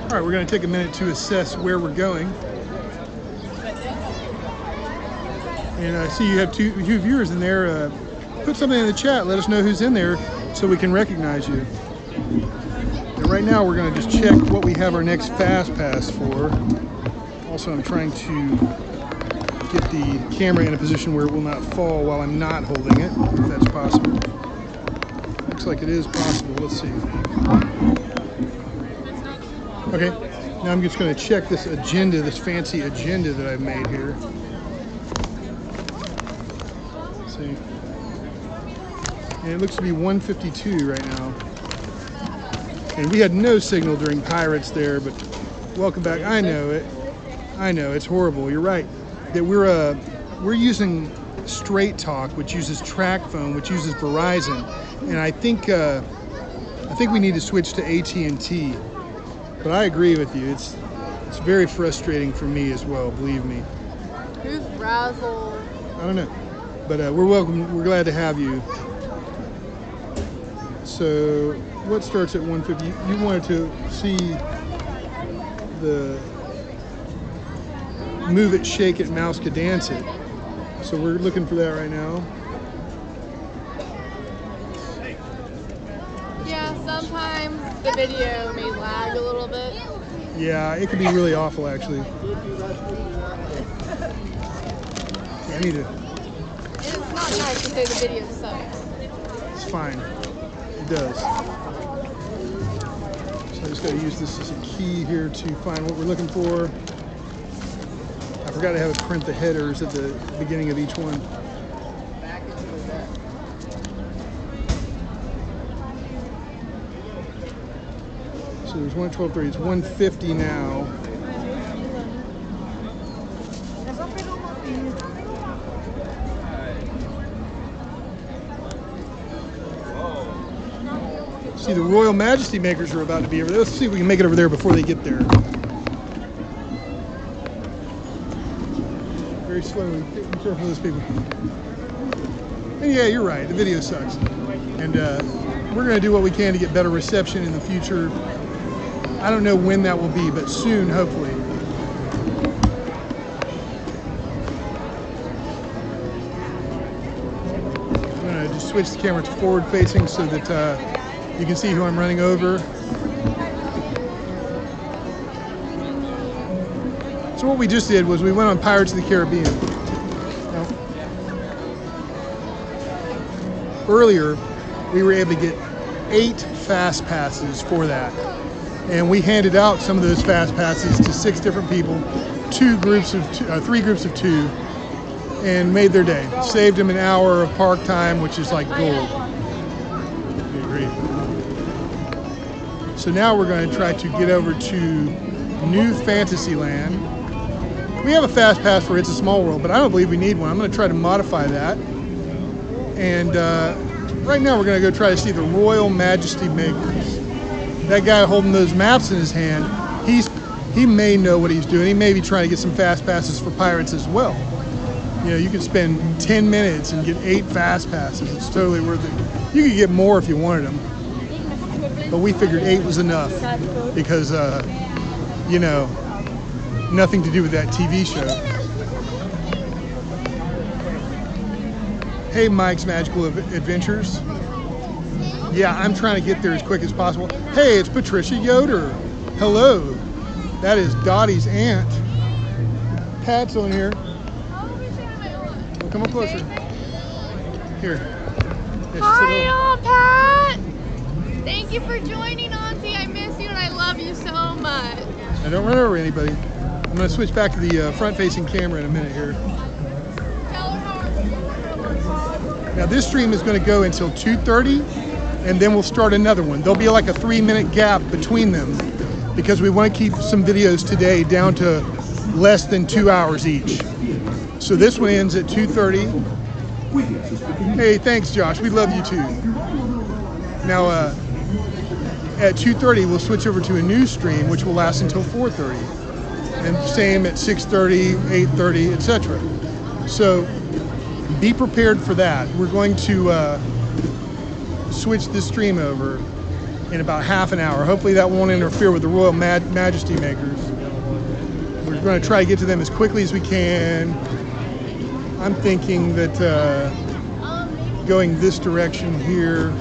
Speaker 1: All right, we're going to take a minute to assess where we're going. And I see you have two viewers in there. Put something in the chat. Let us know who's in there so we can recognize you. And right now we're going to just check what we have our next Fast Pass for. Also, I'm trying to get the camera in a position where it will not fall while I'm not holding it, if that's possible. Looks like it is possible. Let's see. Okay, now I'm just going to check this agenda, this fancy agenda that I've made here. Let's see. And it looks to be 1:52 right now. And we had no signal during Pirates there, but welcome back. I know it. I know, it's horrible. You're right. That we're using Straight Talk, which uses TracFone, which uses Verizon. And I think we need to switch to AT&T. But I agree with you. It's very frustrating for me as well, believe me.
Speaker 2: Who's Razzle?
Speaker 1: I don't know. But we're welcome. We're glad to have you. So what starts at 1:50? You wanted to see the Move It, Shake It, Mouse Could Dance It. So we're looking for that right now.
Speaker 2: Yeah, sometimes the video may lag a little bit.
Speaker 1: Yeah, it could be really awful actually. I need to
Speaker 2: it's not nice to say the video sucks.
Speaker 1: It's fine. It does. So I just got to use this as a key here to find what we're looking for. I forgot to have it print the headers at the beginning of each one. So there's 1 at 12:30. It's 1:50 now. See, the Royal Majesty Makers are about to be over there. Let's see if we can make it over there before they get there. Very slowly. Be careful of those people. And yeah, you're right. The video sucks. And we're going to do what we can to get better reception in the future. I don't know when that will be, but soon, hopefully. I'm going to just switch the camera to forward facing so that you can see who I'm running over. So what we just did was we went on Pirates of the Caribbean. Now, earlier, we were able to get 8 fast passes for that. And we handed out some of those fast passes to 6 different people, 3 groups of 2, and made their day. Saved them an hour of park time, which is like gold. You agree? So now we're going to try to get over to New Fantasyland. We have a fast pass for It's a Small World, but I don't believe we need one. I'm going to try to modify that. And right now we're going to go try to see the Royal Majesty Makers. That guy holding those maps in his hand, he may know what he's doing. He may be trying to get some fast passes for pirates as well. You know, you could spend 10 minutes and get 8 fast passes. It's totally worth it. You could get more if you wanted them. But we figured 8 was enough because, you know, nothing to do with that TV show. Hey, Mike's Magical Adventures. Yeah, I'm trying to get there as quick as possible. Hey, it's Patricia Yoder. Hello. That is Dottie's aunt. Pat's on here. Well, come up closer. Here.
Speaker 2: Hi, Aunt Pat. Thank you for joining, Auntie. I miss you and I love you so much.
Speaker 1: I don't run over anybody. I'm going to switch back to the front-facing camera in a minute here. Now this stream is going to go until 2:30, and then we'll start another one. There'll be like a 3-minute gap between them because we want to keep some videos today down to less than 2 hours each. So this one ends at 2:30. Hey, thanks, Josh. We love you too. Now at 2:30, we'll switch over to a new stream, which will last until 4:30. And same at 6:30, 8:30, etc. So be prepared for that. We're going to switch this stream over in about half an hour. Hopefully that won't interfere with the Royal Majesty Makers. We're going to try to get to them as quickly as we can. I'm thinking that going this direction here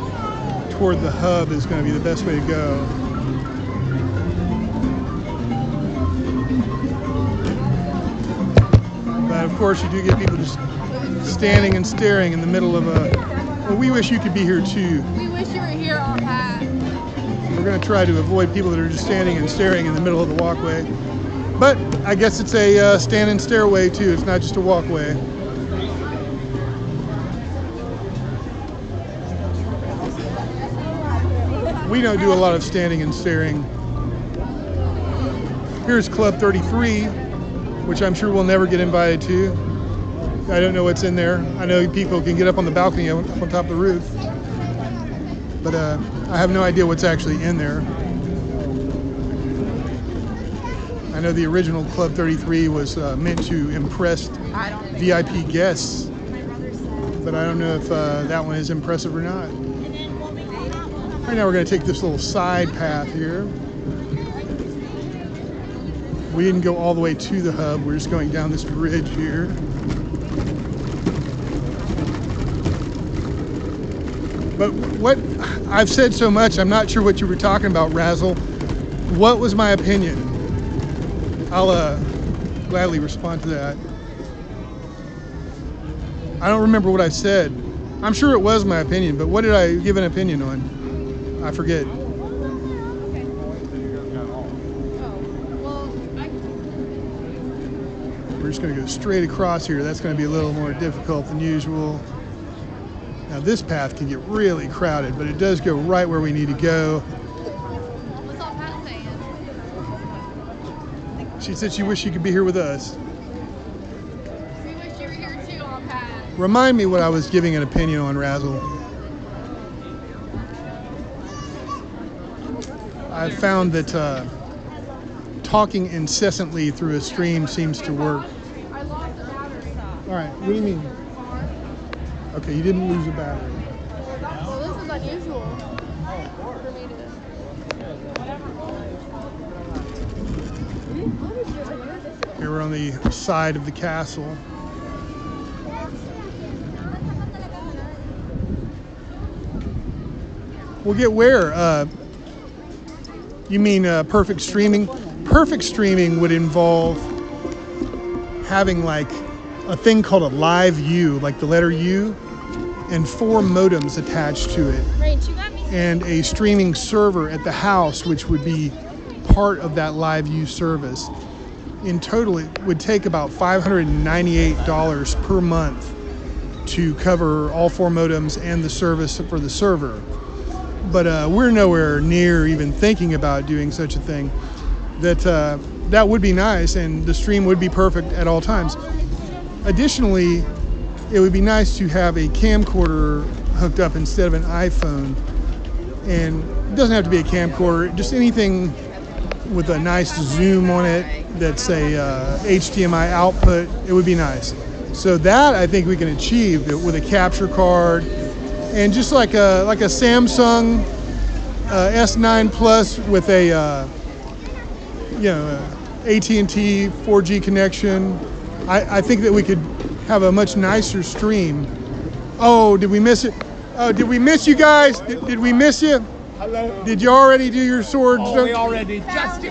Speaker 1: toward the hub is going to be the best way to go. But of course you do get people just standing and staring in the middle of a... Well, we wish you could be here too.
Speaker 2: We wish you were here, Aunt Pat.
Speaker 1: We're going to try to avoid people that are just standing and staring in the middle of the walkway. But I guess it's a stand and stairway too. It's not just a walkway. We don't do a lot of standing and staring. Here's Club 33, which I'm sure we'll never get invited to. I don't know what's in there. I know people can get up on the balcony up on top of the roof. But I have no idea what's actually in there. I know the original Club 33 was meant to impress VIP guests. But I don't know if that one is impressive or not. Right now we're going to take this little side path here. We didn't go all the way to the hub. We're just going down this bridge here. But what I've said so much, I'm not sure what you were talking about, Razzle. What was my opinion? I'll gladly respond to that. I don't remember what I said. I'm sure it was my opinion, but what did I give an opinion on? I forget. We're just going to go straight across here. That's going to be a little more difficult than usual. Now this path can get really crowded, but it does go right where we need to go.
Speaker 2: What's all Pat saying?
Speaker 1: She said she wished she could be here with us.
Speaker 2: We wish you were here too, Aunt Pat.
Speaker 1: Remind me what I was giving an opinion on, Razzle. I've found that talking incessantly through a stream seems to work.
Speaker 2: I lost the battery.
Speaker 1: All right, what do you mean? Okay, you didn't lose a battery.
Speaker 2: Well, this is unusual for me to.
Speaker 1: Here we're on the side of the castle. We'll get where? You mean perfect streaming? Perfect streaming would involve having like a thing called a live U, like the letter U, and 4 modems attached to it, and a streaming server at the house, which would be part of that live U service. In total, it would take about $598 per month to cover all 4 modems and the service for the server. But we're nowhere near even thinking about doing such a thing. That would be nice, and the stream would be perfect at all times. Additionally, it would be nice to have a camcorder hooked up instead of an iPhone. And it doesn't have to be a camcorder, just anything with a nice zoom on it that's a HDMI output. It would be nice. So that I think we can achieve with a capture card, and just like a Samsung S9 Plus with a AT&T 4G connection. I think that we could have a much nicer stream. Oh, did we miss it? Oh, did we miss you guys? Did we miss you?
Speaker 11: Hello.
Speaker 1: Did you already do your swords?
Speaker 11: Oh, we already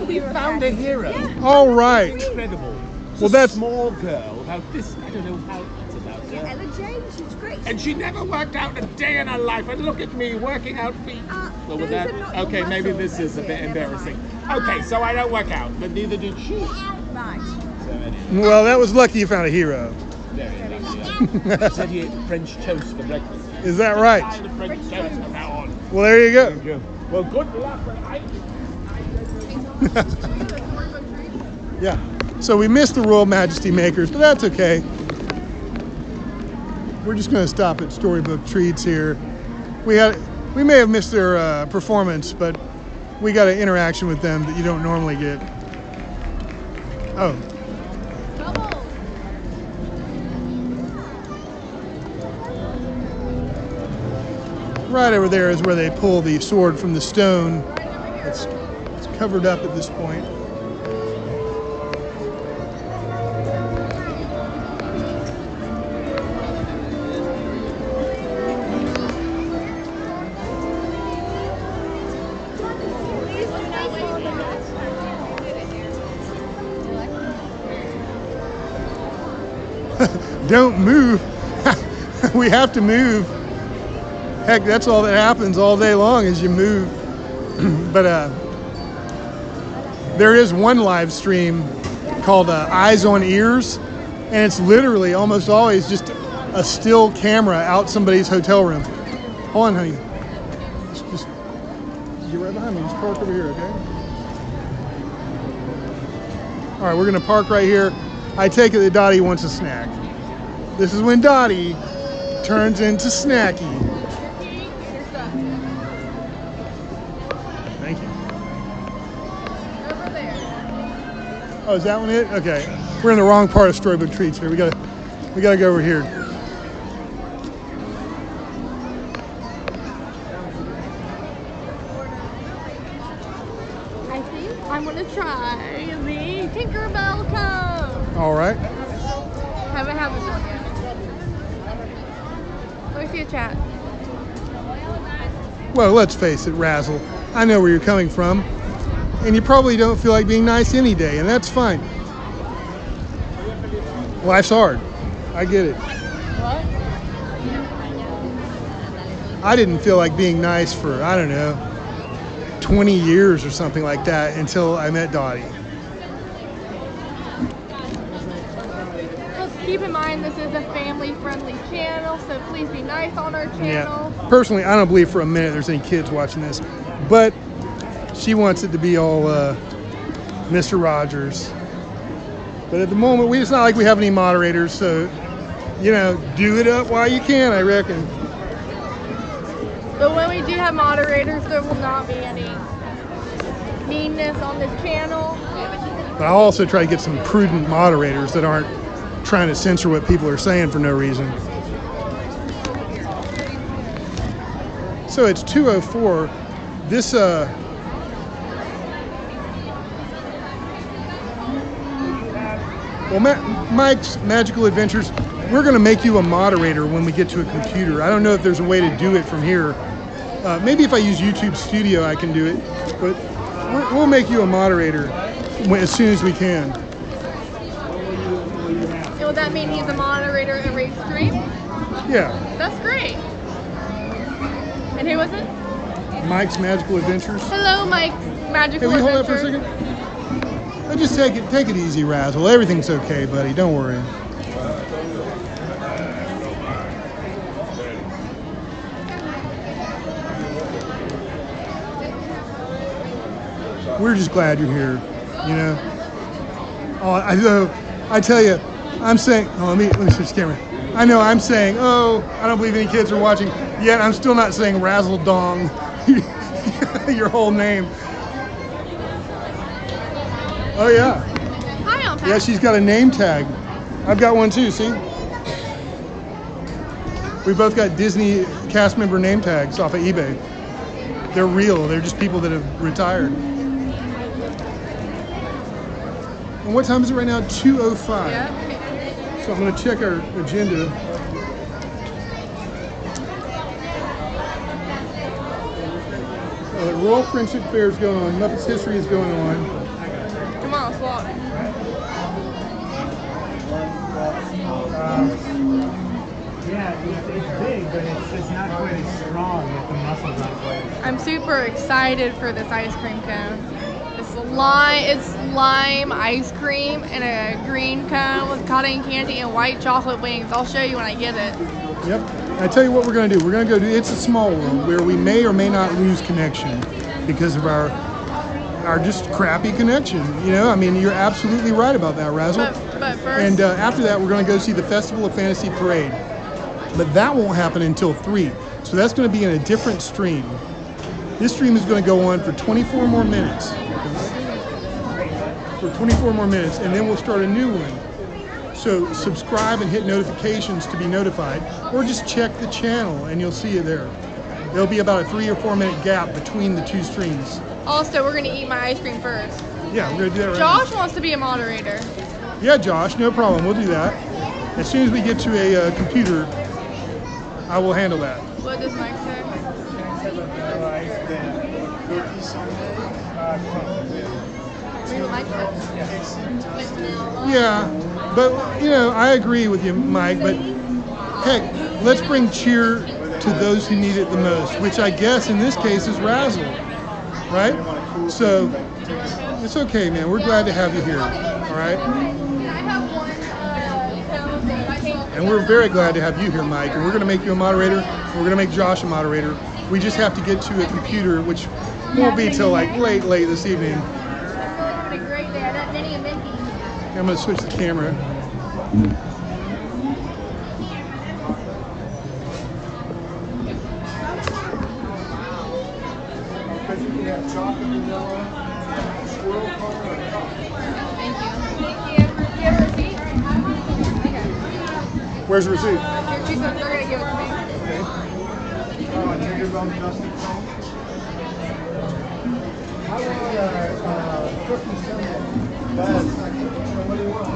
Speaker 11: we found a hero.
Speaker 1: All right.
Speaker 11: Incredible.
Speaker 1: Well, that's
Speaker 11: a small girl. Now this, I don't know how it's about her.
Speaker 6: Ella Jane, she's great.
Speaker 11: And she never worked out a day in her life. And look at me working out feet. Well, with that, okay, maybe this is a bit embarrassing. Okay, so I don't work out, but neither did she.
Speaker 6: Right.
Speaker 11: So anyway.
Speaker 1: Well, that was lucky you found a hero.
Speaker 11: Very lucky. He said he ate French toast for breakfast.
Speaker 1: Is that right?
Speaker 11: French toast from now on.
Speaker 1: Well, there you go.
Speaker 11: Well, good luck.
Speaker 1: Yeah. So we missed the Royal Majesty Makers, but that's okay. We're just going to stop at Storybook Treats here. We may have missed their performance, but we got an interaction with them that you don't normally get. Oh. Right over there is where they pull the sword from the stone. It's covered up at this point. Don't move. We have to move. Heck, that's all that happens all day long is you move. But there is one live stream called Eyes on Ears, and it's literally almost always just a still camera out somebody's hotel room. Hold on, honey. Just get right behind me. Just park over here, okay? All right, we're gonna park right here. I take it that Dottie wants a snack. This is when Dottie turns into Snacky. Thank you.
Speaker 2: Over there.
Speaker 1: Oh, is that one it? Okay. We're in the wrong part of Storybook Treats here. We gotta go over here.
Speaker 2: I think I'm gonna try the Tinkerbell cone.
Speaker 1: All right.
Speaker 2: Haven't had this one yet. Let me see a chat.
Speaker 1: Well, let's face it, Razzle. I know where you're coming from, and you probably don't feel like being nice any day, and that's fine. Life's hard. I get it.
Speaker 2: What?
Speaker 1: I didn't feel like being nice for, I don't know, 20 years or something like that until I met Dottie.
Speaker 2: Just keep in mind this is a family-friendly channel, so please be nice on our channel.
Speaker 1: Yeah. Personally, I don't believe for a minute there's any kids watching this, but she wants it to be all Mr. Rogers. But at the moment, it's not like we have any moderators, so, you know, do it up while you can, I reckon.
Speaker 2: But when we do have moderators, there will not be any meanness on this channel.
Speaker 1: But I'll also try to get some prudent moderators that aren't trying to censor what people are saying for no reason. So it's 2:04. This well, Mike's Magical Adventures, we're going to make you a moderator when we get to a computer. I don't know if there's a way to do it from here. Maybe if I use YouTube Studio, I can do it. But we'll make you a moderator as soon as we can.
Speaker 2: Would that mean he's a moderator every stream?
Speaker 1: Yeah.
Speaker 2: That's great. And who was it?
Speaker 1: Mike's Magical Adventures.
Speaker 2: Hello, Mike. Magical
Speaker 1: Can we hold that
Speaker 2: Adventures.
Speaker 1: for a second? Just take it easy, Razzle. Everything's okay, buddy. Don't worry. We're just glad you're here, you know. Oh, I tell you, I'm saying. Oh, let me switch the camera. I know I'm saying. Oh, I don't believe any kids are watching. Yet I'm still not saying Razzle Dong, your whole name. Oh yeah.
Speaker 2: Hi, Uncle.
Speaker 1: Yeah, she's got a name tag. I've got one too. See. We both got Disney cast member name tags off of eBay. They're real. They're just people that have retired. And what time is it right now? 2:05.
Speaker 2: Yeah.
Speaker 1: So I'm going to check our agenda. Royal Friendship Fair is going on. Muppets History is going on.
Speaker 2: Come on, let's walk.
Speaker 12: Yeah, it's big, but it's not quite as strong with the muscles on quite.
Speaker 2: I'm super excited for this ice cream cone. It's lime ice cream in a green cone with cotton candy and white chocolate wings. I'll show you when I get it.
Speaker 1: Yep. I tell you what we're going to do. We're going to go do It's a Small World, where we may or may not lose connection because of our just crappy connection. You know, I mean, you're absolutely right about that, Razzle.
Speaker 2: But first,
Speaker 1: and after that, we're going to go see the Festival of Fantasy Parade. But that won't happen until 3. So that's going to be in a different stream. This stream is going to go on for 24 more minutes. For 24 more minutes, and then we'll start a new one. So subscribe and hit notifications to be notified, or just check the channel and you'll see it there. There'll be about a 3 or 4 minute gap between the two streams.
Speaker 2: also, we're going to eat my ice cream first.
Speaker 1: Yeah, we're going to do that right
Speaker 2: Josh wants to be a moderator.
Speaker 1: now. Yeah, Josh, no problem. We'll do that. As soon as we get to a computer, I will handle that.
Speaker 2: What does Mike say? We would like that.
Speaker 1: Yeah, but, you know, I agree with you, Mike, but heck, let's bring cheer to those who need it the most, which I guess in this case is Razzle, right? So, it's okay, man. We're glad to have you here, all right? And we're very glad to have you here, Mike, and we're going to make you a moderator, and we're going to make Josh a moderator. We just have to get to a computer, which won't be till like late this evening. I'm going to switch the camera. Where's the receipt?
Speaker 2: Here, she's going to give it to me.
Speaker 12: What do you want?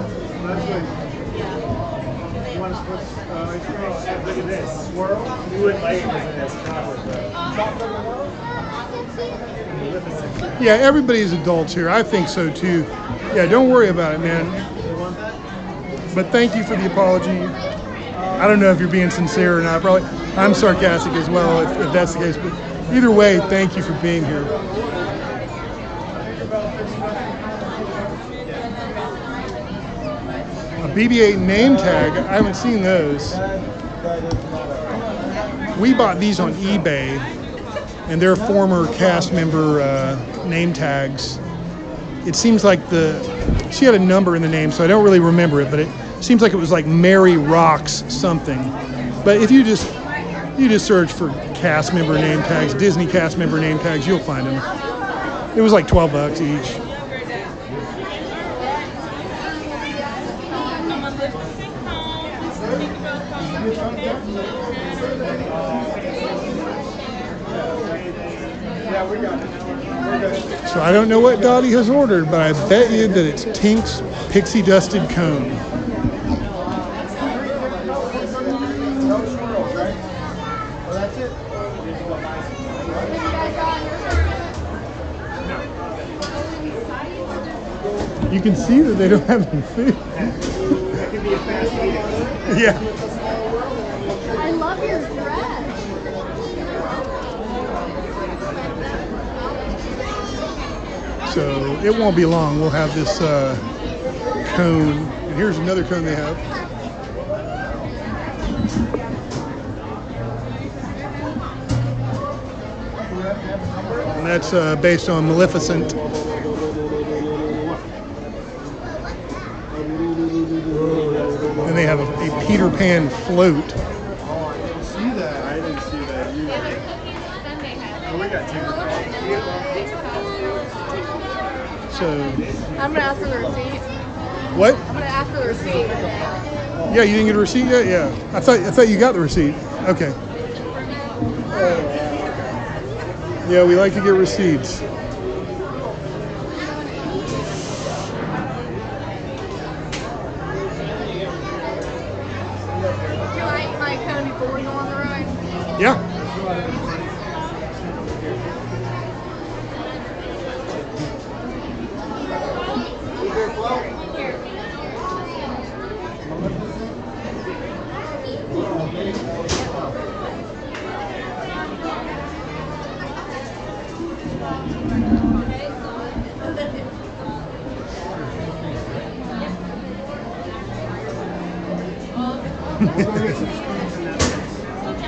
Speaker 12: That's good. You want to put ice cream? Look at this. Swirl? You wouldn't like it because it has chocolate, though.
Speaker 1: Yeah, everybody's adults here. I think so too. Yeah, don't worry about it, man. But thank you for the apology. I don't know if you're being sincere or not. Probably I'm sarcastic as well if that's the case. But either way, thank you for being here. A BB-8 name tag. I haven't seen those. We bought these on eBay, and they're former cast member name tags. It seems like she had a number in the name, so I don't really remember it, but it seems like it was like Mary Rocks something. But if you just search for cast member name tags, Disney cast member name tags, you'll find them. It was like $12 each. So I don't know what Dottie has ordered, but I bet you that it's Tink's Pixie Dusted Cone. You can see that they don't have any food. Yeah.
Speaker 6: I love your dress.
Speaker 1: So it won't be long. We'll have this cone. And here's another cone they have. And that's based on Maleficent. And they have a Peter Pan float.
Speaker 12: I didn't see that. I didn't see that. Oh, we got Peter Pan.
Speaker 1: So
Speaker 2: I'm gonna ask for the receipt.
Speaker 1: what?
Speaker 2: I'm gonna ask for the receipt.
Speaker 1: Yeah, you didn't get a receipt yet? Yeah. I thought you got the receipt. Okay. Yeah, we like to get receipts.
Speaker 2: Can I eat my cone before we go on the ride?
Speaker 1: Yeah.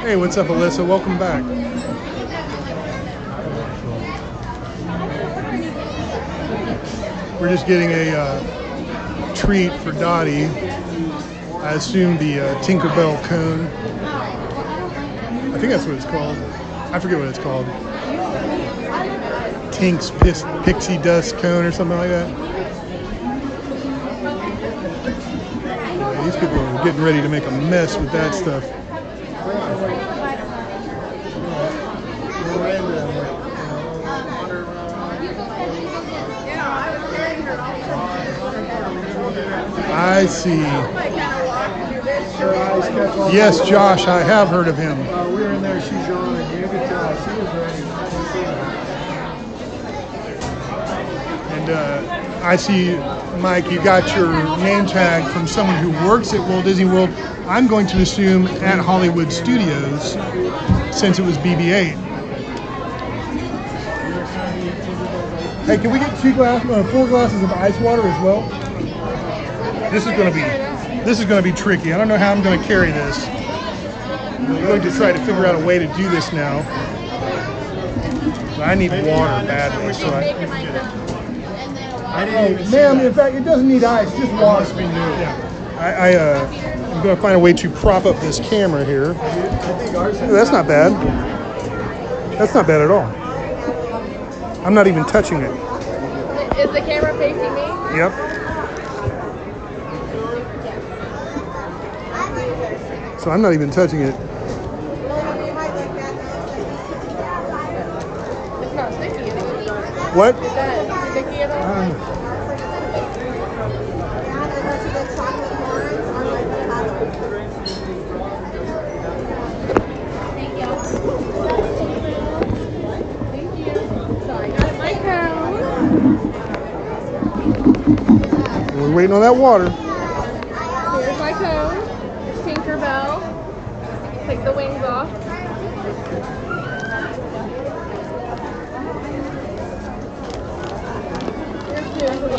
Speaker 1: Hey, what's up, Alyssa? Welcome back. We're just getting a treat for Dottie. I assume the Tinkerbell cone. I think that's what it's called. I forget what it's called. Tink's Pixie Dust Cone or something like that. Yeah, these people are getting ready to make a mess with that stuff. I see. Yes, Josh, I have heard of him.
Speaker 12: We were in there, she's on, and you could tell she was ready.
Speaker 1: And I see, Mike, you got your name tag from someone who works at Walt Disney World. I'm going to assume at Hollywood Studios, since it was BB-8. Hey, can we get 4 glasses of ice water as well? This is going to be tricky. I don't know how I'm going to carry this. I'm going to try to figure out a way to do this now. But I need water badly, so ma'am, in fact, it doesn't need ice, just water. Yeah. I'm going to find a way to prop up this camera here. That's not bad. That's not bad at all. I'm not even touching it.
Speaker 2: Is the camera facing me?
Speaker 1: Yep. So I'm not even touching it.
Speaker 2: It's not sticky, is it?
Speaker 1: What?
Speaker 2: Is that sticky at all?
Speaker 1: We're waiting on that water.
Speaker 2: Here's my cone. Tinker Tinkerbell. Take the wings off.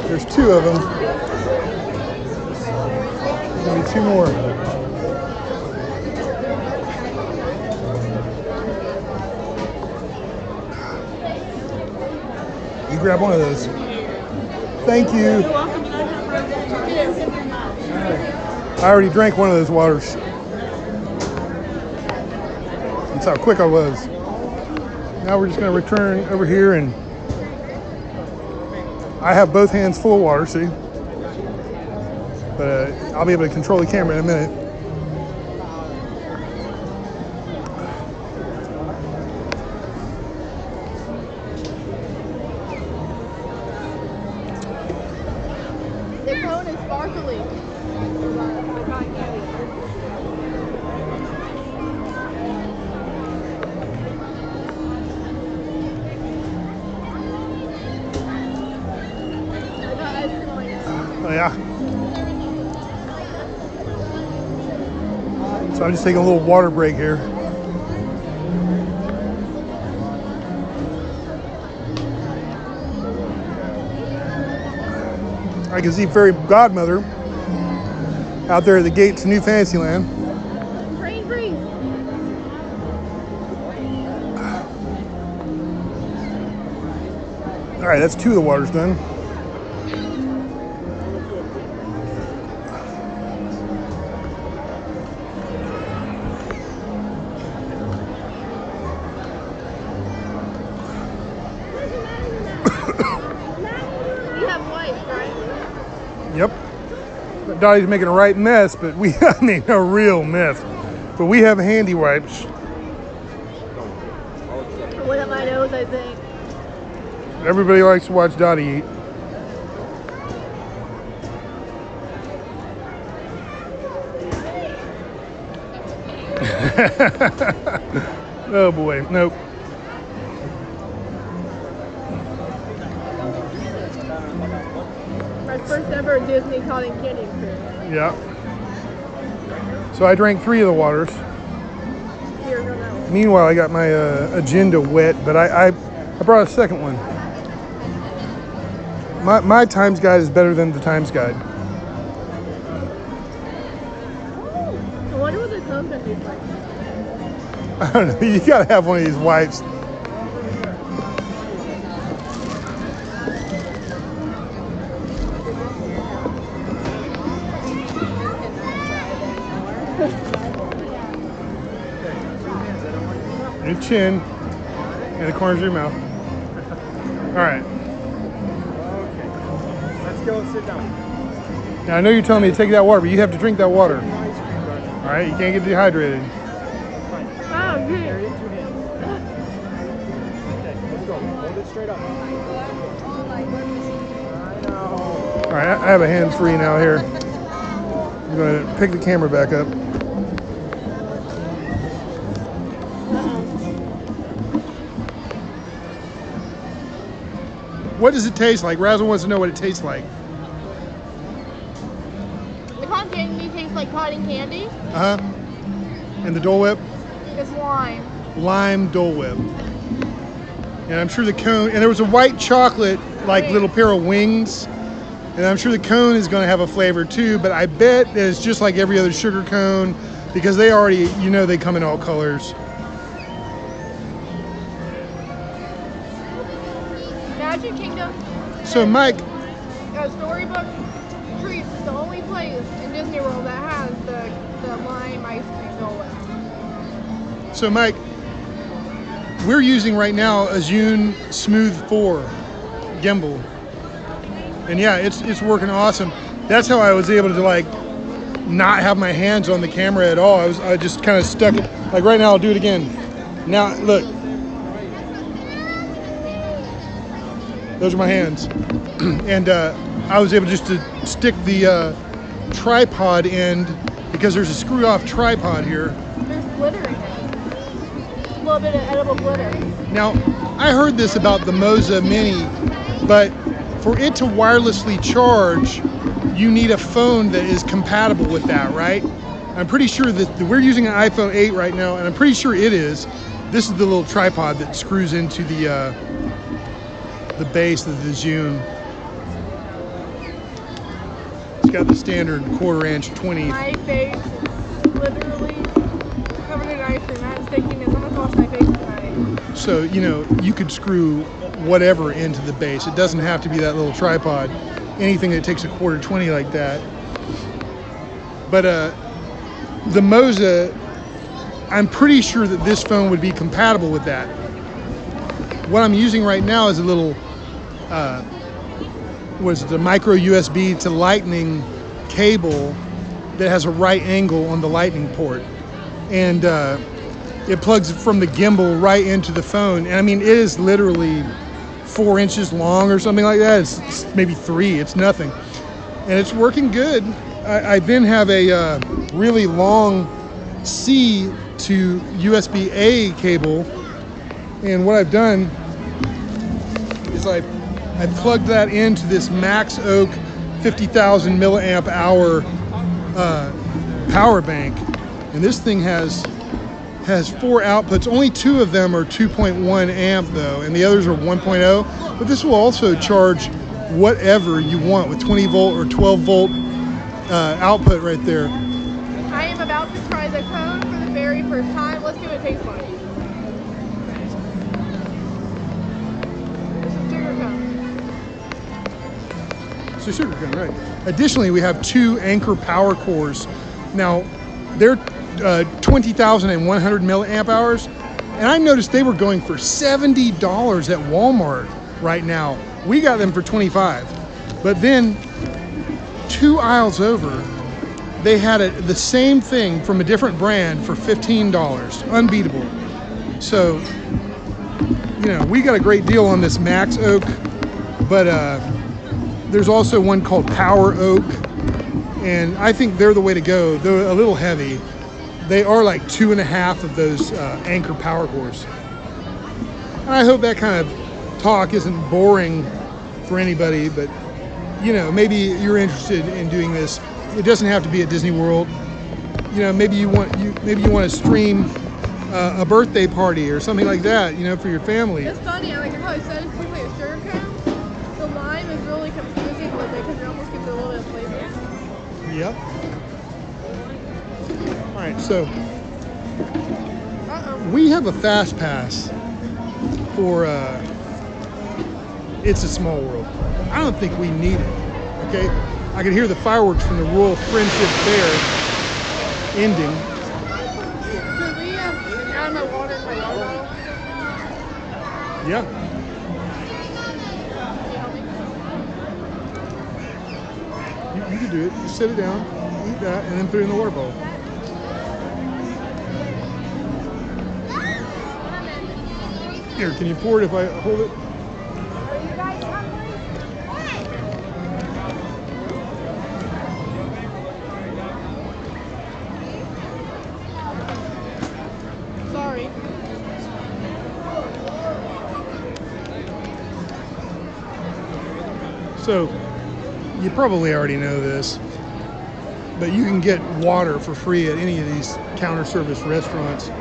Speaker 1: There's two of them. Maybe two more. You grab one of those. Thank you. I already drank one of those waters. That's how quick I was. Now we're just going to return over here, and I have both hands full of water, see? But I'll be able to control the camera in a minute.
Speaker 2: The cone is sparkly.
Speaker 1: Oh, yeah. So I'm just taking a little water break here. I can see Fairy Godmother out there at the gate to New Fantasyland.
Speaker 2: Green, green.
Speaker 1: All right, that's two of the waters done. Yep. Dottie's making a right mess, but I mean, a real mess. But we have handy wipes.
Speaker 2: One on my nose, I think.
Speaker 1: Everybody likes to watch Dottie eat. Oh boy, nope.
Speaker 2: My first ever Disney cotton candy experience.
Speaker 1: Yeah. So I drank 3 of the waters.
Speaker 2: Here, no, no.
Speaker 1: Meanwhile, I got my agenda wet, but I brought a second one. My Times Guide is better than the Times Guide.
Speaker 2: I wonder what the cone's gonna taste like.
Speaker 1: I don't know. You gotta have one of these wipes. Your chin and the corners of your mouth. All right.
Speaker 12: Okay. Let's go and sit down.
Speaker 1: Now I know you're telling me to take that water, but you have to drink that water. All right, you can't get dehydrated.
Speaker 2: Oh, good.
Speaker 12: Okay, let's go. Hold it straight up.
Speaker 1: All right, I have a hands-free now here. I'm going to pick the camera back up. What does it taste like? Razzle wants to know what it tastes like.
Speaker 2: The cotton candy tastes like cotton candy.
Speaker 1: Uh-huh. And the Dole Whip?
Speaker 2: It's lime.
Speaker 1: Lime Dole Whip. And I'm sure the cone, and there was a white chocolate, like little pair of wings. And I'm sure the cone is going to have a flavor too, but I bet that it's just like every other sugar cone because they already, you know, they come in all colors.
Speaker 2: Magic Kingdom.
Speaker 1: So Mike,
Speaker 2: Storybook Treats is the only place in Disney World that has the lime ice cream Dole Whip.
Speaker 1: So Mike, we're using right now a Zune Smooth 4 gimbal. And yeah, it's working awesome. That's how I was able to like not have my hands on the camera at all. I just kind of stuck it. Like right now, I'll do it again. Now look, those are my hands, and I was able just to stick the tripod end because there's a screw-off tripod here.
Speaker 2: There's glitter in it. A little bit of edible glitter.
Speaker 1: Now, I heard this about the Moza Mini, but for it to wirelessly charge, you need a phone that is compatible with that, right? I'm pretty sure that we're using an iPhone 8 right now, and I'm pretty sure it is. This is the little tripod that screws into the base of the Zune. It's got the standard 1/4 inch 20.
Speaker 2: My face is literally covered in ice cream. I had stickiness. I'm gonna wash my face tonight.
Speaker 1: So, you know, you could screw whatever into the base. It doesn't have to be that little tripod. Anything that takes a 1/4 20 like that. But the Moza, I'm pretty sure that this phone would be compatible with that. What I'm using right now is a little, the micro USB to Lightning cable that has a right angle on the Lightning port. And it plugs from the gimbal right into the phone. And I mean, it is literally 4 inches long or something like that. It's maybe 3, it's nothing. And it's working good. I then have a really long C to USB-A cable. And what I've done is I plugged that into this Max Oak 50,000 milliamp hour power bank. And this thing has 4 outputs. Only 2 of them are 2.1 amp though, and the others are 1.0. But this will also charge whatever you want with 20 volt or 12 volt output right there.
Speaker 2: I am about to try the cone for the very first time. Let's see what it tastes like. This is sugar cone.
Speaker 1: So sugar cone, right. Additionally, we have 2 Anchor power cores. Now, they're 20,100 milliamp hours, and I noticed they were going for $70 at Walmart right now. We got them for $25, but then 2 aisles over, they had the same thing from a different brand for $15, unbeatable. So, you know, we got a great deal on this Max Oak, but there's also one called Power Oak, and I think they're the way to go. They're a little heavy. They are like 2.5 of those Anchor power cores. And I hope that kind of talk isn't boring for anybody, but you know, maybe you're interested in doing this. It doesn't have to be at Disney World. You know, maybe you want to stream a birthday party or something like that, you know, for your family.
Speaker 2: It's funny, like how I said, it's quickly a sugar cone. The lime is really confusing with it because it almost gives it a little bit of flavor.
Speaker 1: Yep. All right, so we have a fast pass for It's a Small World. I don't think we need it, okay? I can hear the fireworks from the Royal Friendship Fair ending.
Speaker 2: Could we add my water in my water bottle?
Speaker 1: Yeah. You can do it. Just set it down, eat that, and then put it in the water bowl. Here, can you pour it if I hold it?
Speaker 6: Are you guys hungry?
Speaker 2: Sorry.
Speaker 1: So, you probably already know this, but you can get water for free at any of these counter service restaurants.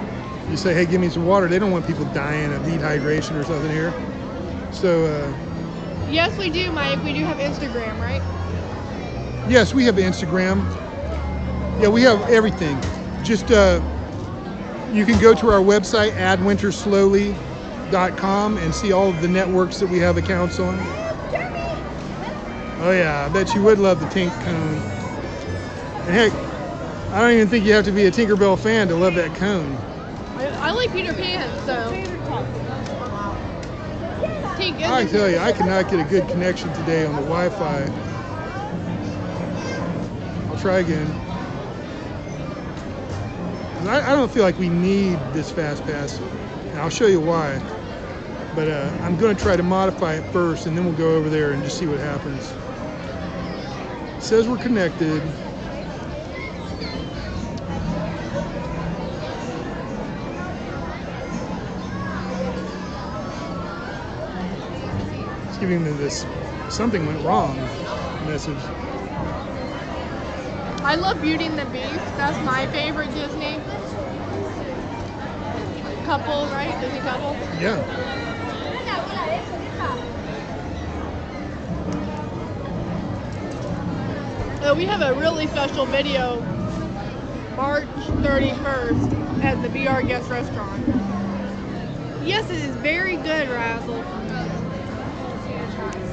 Speaker 1: You say, hey, give me some water. They don't want people dying of dehydration or something here. So,
Speaker 2: Yes, we do, Mike. We do have Instagram, right?
Speaker 1: yes, we have Instagram. Yeah, we have everything. Just, you can go to our website, addwinterslowly.com, and see all of the networks that we have accounts on. Oh yeah, I bet you would love the Tink cone. And heck, I don't even think you have to be a Tinkerbell fan to love that cone.
Speaker 2: I like Peter Pan, so.
Speaker 1: I tell you, I cannot get a good connection today on the Wi-Fi. I'll try again. I don't feel like we need this fast pass, and I'll show you why. But I'm going to try to modify it first, and then we'll go over there and just see what happens. It says we're connected. It's giving me this something went wrong message.
Speaker 2: I love Beauty and the Beast. That's my favorite Disney couple, right? Disney couple.
Speaker 1: Yeah.
Speaker 2: We have a really special video March 31st at the BR Guest Restaurant. Yes, it is very good, Razzle.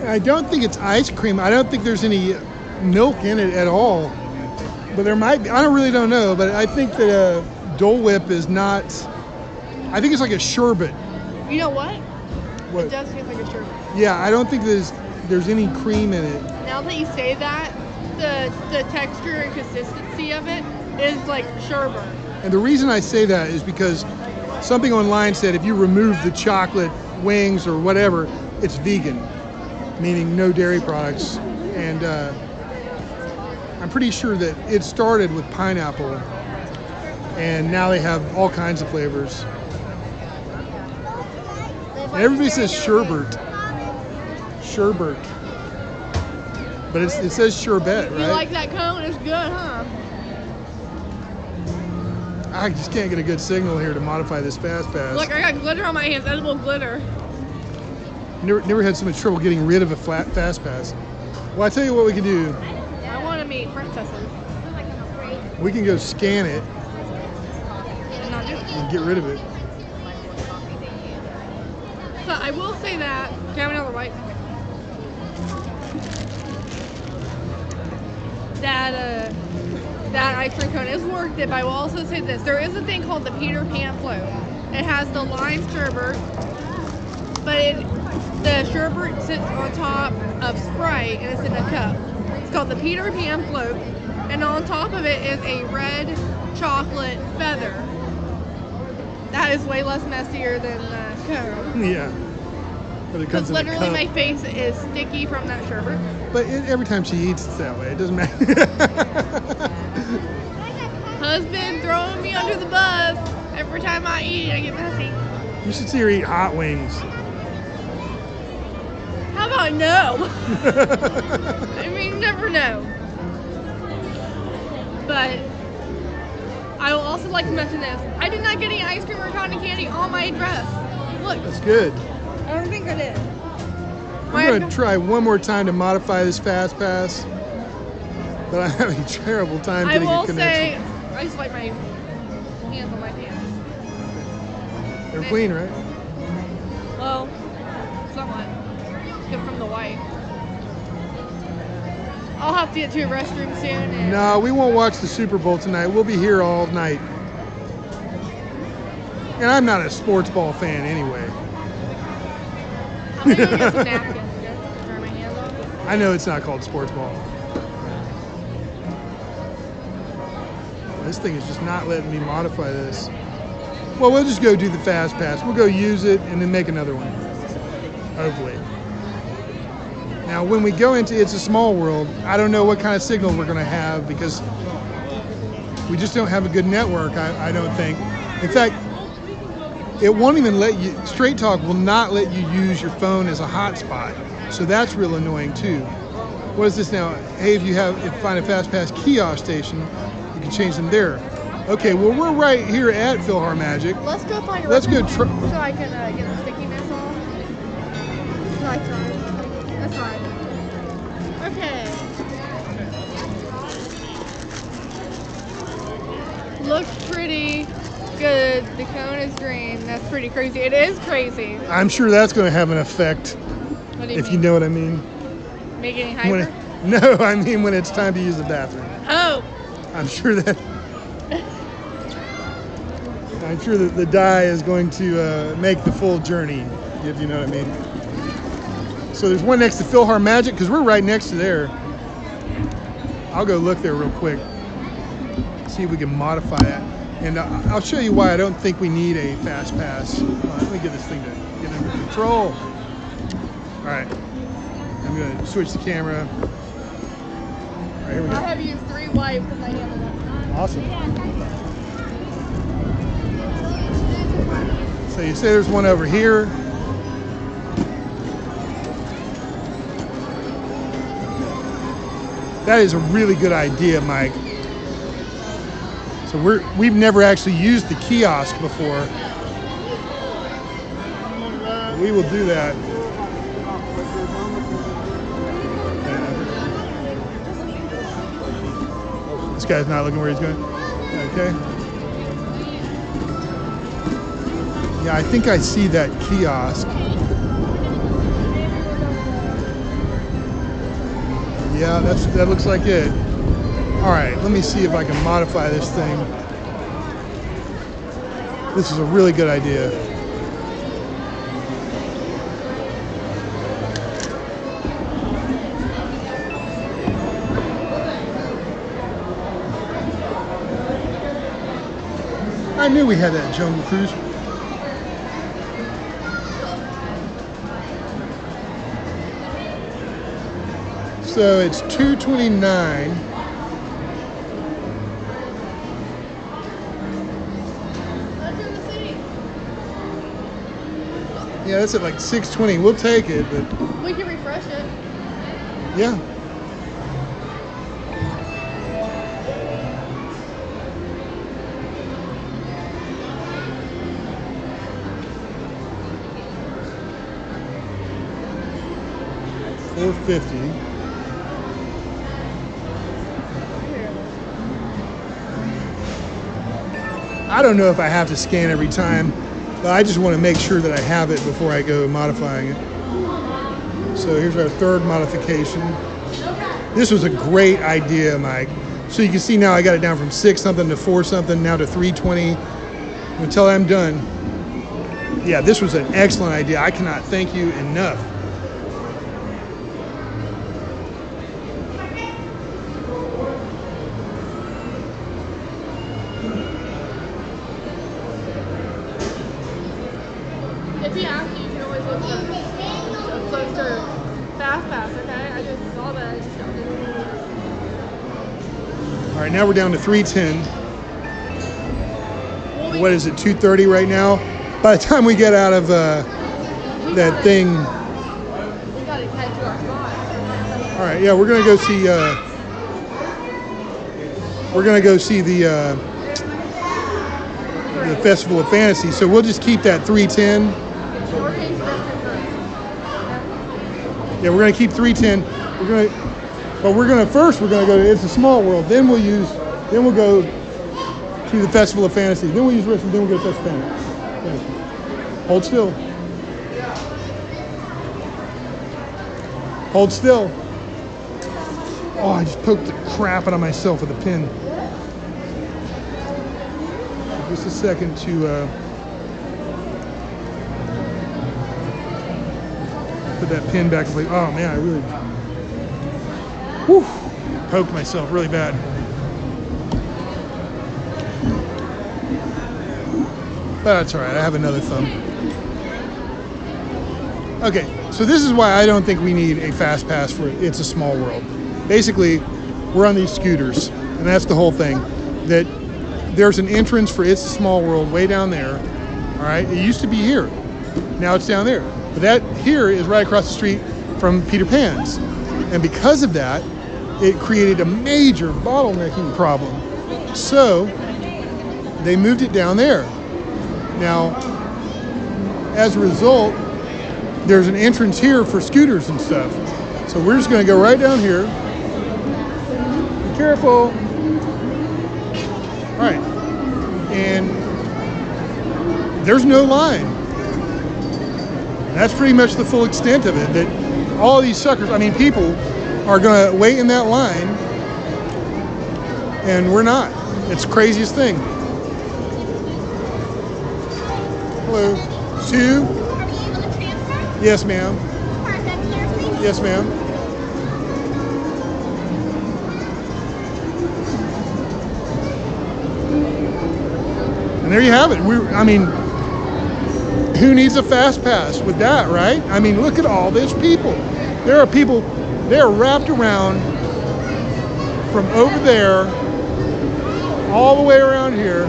Speaker 1: I don't think it's ice cream. I don't think there's any milk in it at all. But there might be. I really don't know. But I think that Dole Whip is not. I think it's like a sherbet.
Speaker 2: You know what?
Speaker 1: What?
Speaker 2: It does taste like a sherbet.
Speaker 1: Yeah, I don't think there's any cream in it.
Speaker 2: Now that you say that, the texture and consistency of it is like sherbet.
Speaker 1: And the reason I say that is because something online said if you remove the chocolate wings or whatever, it's vegan, meaning no dairy products. And I'm pretty sure that it started with pineapple, and now they have all kinds of flavors. And everybody says sherbet. Sherbet. But it says sherbet, right?
Speaker 2: You like that cone? It's good, huh?
Speaker 1: I just can't get a good signal here to modify this Fast Pass.
Speaker 2: Look, I got glitter on my hands, edible glitter.
Speaker 1: Never had so much trouble getting rid of a Fast Pass. Well, I tell you what we can do.
Speaker 2: I want to meet princesses.
Speaker 1: We can go scan it and get rid of it.
Speaker 2: So I will say that. Can I have another light? That ice cream cone is worth it, but I will also say this. There is a thing called the Peter Pan float. It has the lime sherbet, but the sherbet sits on top of Sprite and it's in a cup. It's called the Peter Pan float, and on top of it is a red chocolate feather. That is way less messier than the cone.
Speaker 1: Yeah. But it comes
Speaker 2: Because
Speaker 1: in a
Speaker 2: literally
Speaker 1: cup.
Speaker 2: my face is sticky from that sherbet.
Speaker 1: But every time she eats, it's that way. It doesn't matter.
Speaker 2: Husband throwing me under the bus. Every time I eat, I get messy.
Speaker 1: You should see her eat hot wings.
Speaker 2: How about no? I mean, you never know. But I will also like to mention this. I did not get any ice cream or cotton candy on my dress. Look.
Speaker 1: That's good.
Speaker 2: I don't think I did.
Speaker 1: I'm going to try one more time to modify this Fast Pass. But I'm having a terrible time getting a connection.
Speaker 2: I just wipe my hands on my pants.
Speaker 1: They're clean, right?
Speaker 2: Well, somewhat. Get from the white. I'll have to get to a restroom soon. And
Speaker 1: No, we won't watch the Super Bowl tonight. We'll be here all night. And I'm not a sports ball fan anyway.
Speaker 2: I'm gonna go get some napkins. Dry my hands off.
Speaker 1: I know it's not called sports ball. This thing is just not letting me modify this. Well, we'll just go do the Fast Pass. We'll go use it and then make another one. Hopefully. Now, when we go into It's a Small World, I don't know what kind of signal we're going to have because we just don't have a good network, I don't think. In fact, it won't even let you, Straight Talk will not let you use your phone as a hotspot. So that's real annoying too. What is this now? Hey, if you find a Fast Pass kiosk station, you can change them there. Okay, well, we're right here at PhilharMagic.
Speaker 2: Let's go find a
Speaker 1: Let's go
Speaker 2: so I can get the stickiness off. That's fine. That's fine. Okay. Looks pretty good. The cone is green. That's pretty crazy. It is crazy.
Speaker 1: I'm sure that's going to have an effect.
Speaker 2: What do you
Speaker 1: if
Speaker 2: mean?
Speaker 1: you know what I mean.
Speaker 2: Make it hyper?
Speaker 1: No, I mean when it's time to use the bathroom.
Speaker 2: Oh.
Speaker 1: I'm sure that the dye is going to make the full journey, if you know what I mean. So there's one next to PhilharMagic because we're right next to there. I'll go look there real quick, see if we can modify that. And I'll show you why I don't think we need a Fast Pass. Let me get this thing to get under control. All right, I'm going to switch the camera. All right, here we go.
Speaker 2: I have used 3 wipes because I handled it.
Speaker 1: Awesome. So you say there's one over here. That is a really good idea, Mike. So we've never actually used the kiosk before. We will do that. This guy's not looking where he's going. Okay. Yeah, I think I see that kiosk. Yeah, that looks like it. All right, let me see if I can modify this thing. This is a really good idea. I knew we had that Jungle Cruise. So it's $229. Yeah, that's at like $620. We'll take it, but
Speaker 2: We can refresh it.
Speaker 1: yeah. $450. I don't know if I have to scan every time, but I just want to make sure that I have it before I go modifying it. So here's our third modification. This was a great idea, Mike. So you can see now I got it down from 6 something to 4 something, now to 320. Until I'm done. Yeah, this was an excellent idea. I cannot thank you enough.
Speaker 2: If he asks you, you can always look at a closer fast pass, okay? I just saw that. I just don't know.
Speaker 1: All right, now we're down to 310. What is it, 230 right now? By the time we get out of that thing.
Speaker 2: We gotta head to our spot.
Speaker 1: All right, yeah, we're gonna go see. We're gonna go see the Festival of Fantasy. So we'll just keep that 310. Yeah, we're gonna keep 310. We're gonna first go to It's a Small World. Then we'll go to the Festival of Fantasy. Then we'll use Restroom. Then we'll go to Festival of Fantasy. Hold still. Hold still. Oh, I just poked the crap out of myself with a pin. Just a second to put that pin back in place. Oh man, I really poked myself really bad. But that's all right, I have another thumb. Okay, so this is why I don't think we need a fast pass for It's a Small World. Basically, we're on these scooters, and that's the whole thing. That there's an entrance for It's a Small World way down there, all right? It used to be here, now it's down there. But that here is right across the street from Peter Pan's. And because of that, it created a major bottlenecking problem. So, they moved it down there. Now, as a result, there's an entrance here for scooters and stuff. So we're just gonna go right down here. Be careful. All right, and there's no line. And that's pretty much the full extent of it, that all these suckers, I mean, people are gonna wait in that line, and we're not. It's the craziest thing. Hello. 2.
Speaker 6: Are we able to transfer?
Speaker 1: Yes, ma'am.
Speaker 6: Park up here, please.
Speaker 1: Yes, ma'am. And there you have it. I mean, who needs a fast pass with that, right? I mean, look at all these people. There are people, they're wrapped around from over there, all the way around here,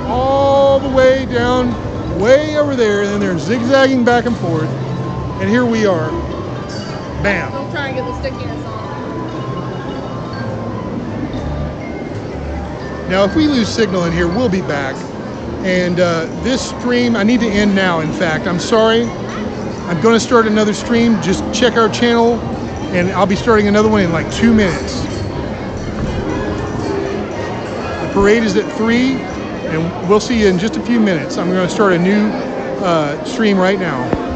Speaker 1: all the way down, way over there, and then they're zigzagging back and forth. And here we are. Bam.
Speaker 2: Don't try and get the stickiness on.
Speaker 1: Now, if we lose signal in here, we'll be back. And this stream, I need to end now, in fact. I'm sorry. I'm going to start another stream. Just check our channel, and I'll be starting another one in like 2 minutes. The parade is at 3, and we'll see you in just a few minutes. I'm going to start a new stream right now.